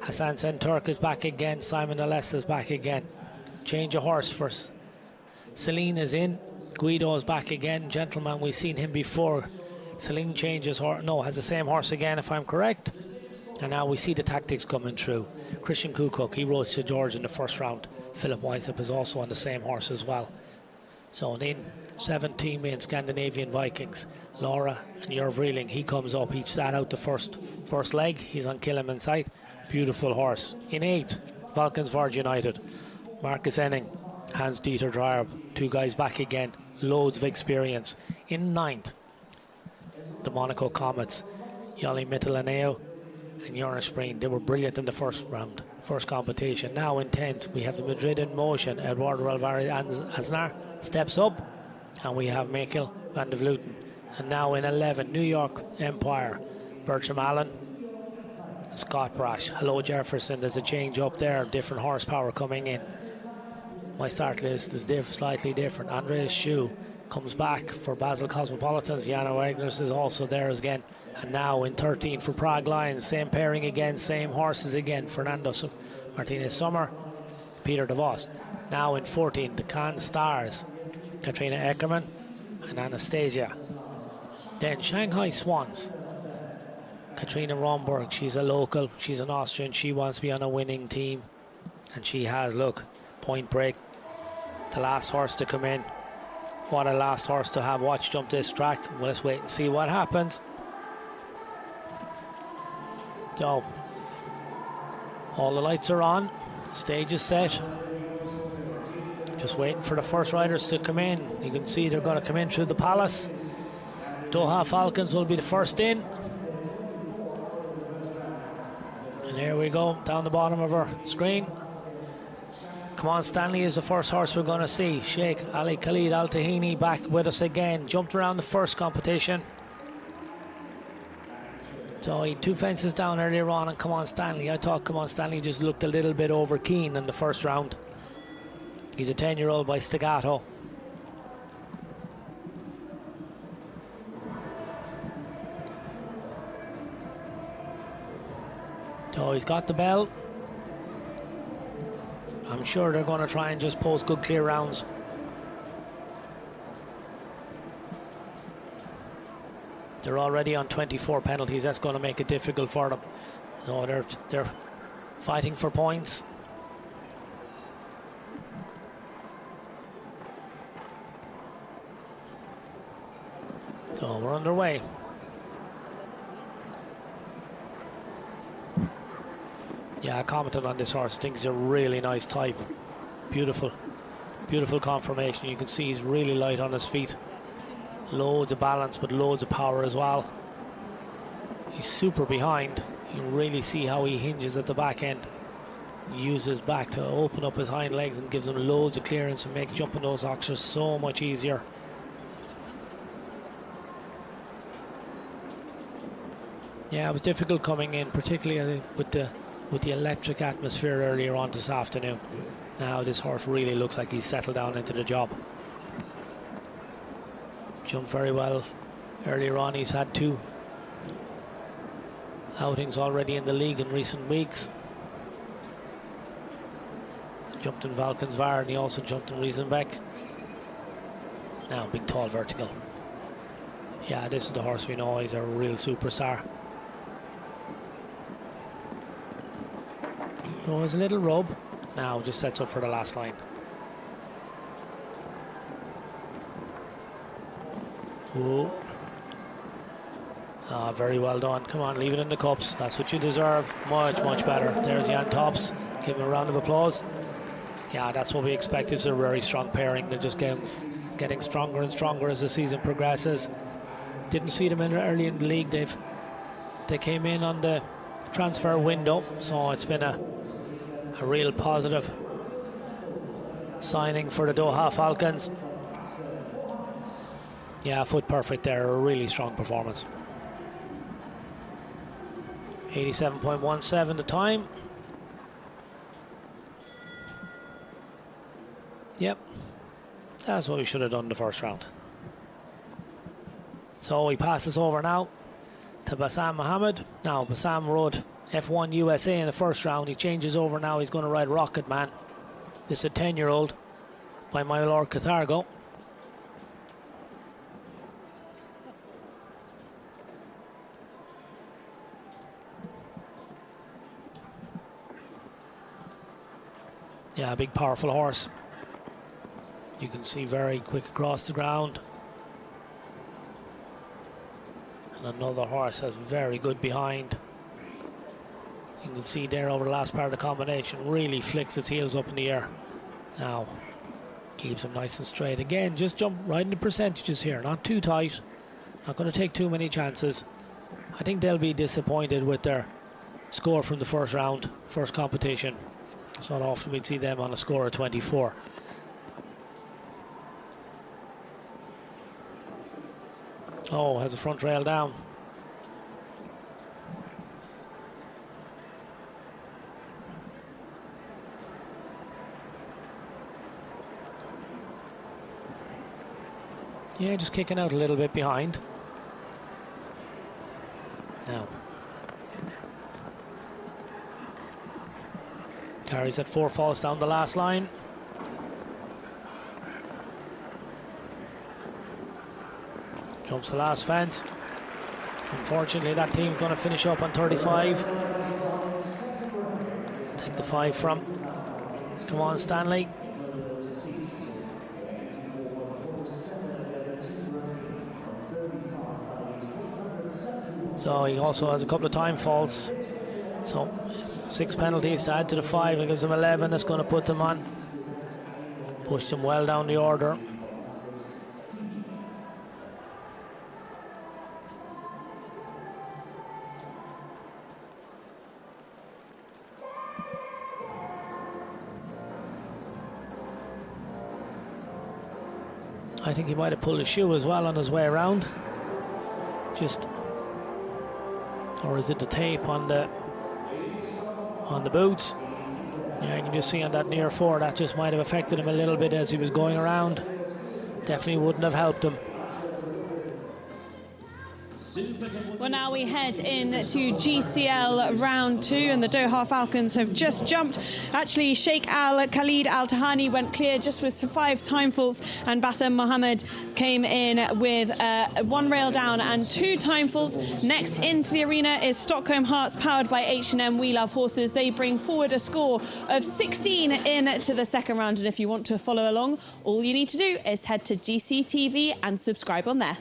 Hassan Senturk is back again. Simon Alessa is back again. Change of horse first. Celine is in. Guido is back again. Gentleman, we've seen him before. Celine changes horse. No, has the same horse again, if I'm correct. And now we see the tactics coming through. Christian Kukuk, he rode St George in the first round. Philip Wythap is also on the same horse as well. So in 17 main Scandinavian Vikings, Laura and Jörg Vreeling, he comes up. He sat out the first leg. He's on Killam sight. Beautiful horse. In 8th, Falcons Vard United. Marcus Enning, Hans-Dieter Dreyer, 2 guys back again. Loads of experience. In 9th, the Monaco Comets, Yoli Mitalaneo and Jonas Spreen. They were brilliant in the first round, first competition. Now in 10th, we have the Madrid in motion. Eduardo Alvarez Aznar steps up, and we have Michael van der Vleuten. And now in 11, New York Empire, Bertram Allen, Scott Brash. Hello Jefferson, there's a change up there, different horsepower coming in. My start list is slightly different. Andreas Schuh comes back for Basel Cosmopolitans. Jana Wagners is also there again. And now in 13 for Prague Lions, same pairing again, same horses again. Fernando Martinez Sommer, Peter De Vos. Now in 14, the Cannes Stars, Katrina Eckermann and Anastasia. Then Shanghai Swans, Katrina Romberg. She's a local, she's an Austrian, she wants to be on a winning team. And she has, look, Point Break, the last horse to come in. What a last horse to have watch jump this track. Well, let's wait and see what happens. So, all the lights are on, stage is set. Just waiting for the first riders to come in. You can see they're going to come in through the palace. Doha Falcons will be the first in. And here we go, down the bottom of our screen. Come on, Stanley is the first horse we're going to see. Sheikh Ali Khalid Al Tahini back with us again. Jumped around the first competition. So he 2 fences down earlier on, and Come On Stanley. I thought Come On Stanley just looked a little bit over keen in the first round. He's a 10-year-old by Staccato. So he's got the bell. I'm sure they're going to try and just post good clear rounds. They're already on 24 penalties. That's going to make it difficult for them. No, they're fighting for points. So we're underway. Yeah, I commented on this horse. I think he's a really nice type. Beautiful, beautiful conformation. You can see he's really light on his feet. Loads of balance, but loads of power as well. He's super behind. You really see how he hinges at the back end. He uses his back to open up his hind legs and gives him loads of clearance and makes jumping those oxers so much easier. Yeah, it was difficult coming in, particularly with the electric atmosphere earlier on this afternoon. Now this horse really looks like he's settled down into the job. Jumped very well earlier on. He's had 2 outings already in the league in recent weeks. Jumped in Falcons Vard, and he also jumped in Riesenbeck. Now big tall vertical. Yeah, this is the horse we know. He's a real superstar. Oh, there's a little rub. Now just sets up for the last line. Oh. Ah, very well done. Come on, leave it in the cups. That's what you deserve. Much, much better. There's Jan Tops. Give him a round of applause. Yeah, that's what we expect. It's a very strong pairing. They're just getting stronger and stronger as the season progresses. Didn't see them early in the league. They came in on the transfer window, so it's been a real positive signing for the Doha Falcons. Yeah, foot perfect there, a really strong performance. 87.17 the time. Yep, that's what we should have done the first round. So he passes over now to Bassam Mohammed. Now Bassam rode F1 USA in the first round. He changes over now. He's going to ride Rocket Man. This is a 10-year-old by My Lord Cathargo. Yeah, a big powerful horse. You can see very quick across the ground. And another horse has very good behind. You can see there over the last part of the combination, really flicks its heels up in the air. Now, keeps them nice and straight. Again, just jump right in the percentages here, not too tight. Not going to take too many chances. I think they'll be disappointed with their score from the first round, first competition. It's not often we'd see them on a score of 24. Oh, has a front rail down. Yeah, just kicking out a little bit behind. Now. Carries at 4 falls down the last line. Jumps the last fence. Unfortunately, that team's going to finish up on 35. Take the 5 from. Come on, Stanley. So he also has a couple of time faults. So 6 penalties to add to the 5 and gives them 11. That's going to put them on. Push them well down the order. I think he might have pulled a shoe as well on his way around. Just, or is it the tape on the boots? Yeah, you can just see on that near 4 that just might have affected him a little bit as he was going around. Definitely wouldn't have helped him. Well, now we head into GCL round 2, and the Doha Falcons have just jumped. Actually, Sheikh Al Khalid Al Tahani went clear just with 5 time faults, and Bassem Mohammed came in with 1 rail down and 2 time faults. Next into the arena is Stockholm Hearts, powered by H&M We Love Horses. They bring forward a score of 16 into the second round, and if you want to follow along, all you need to do is head to GCTV and subscribe on there.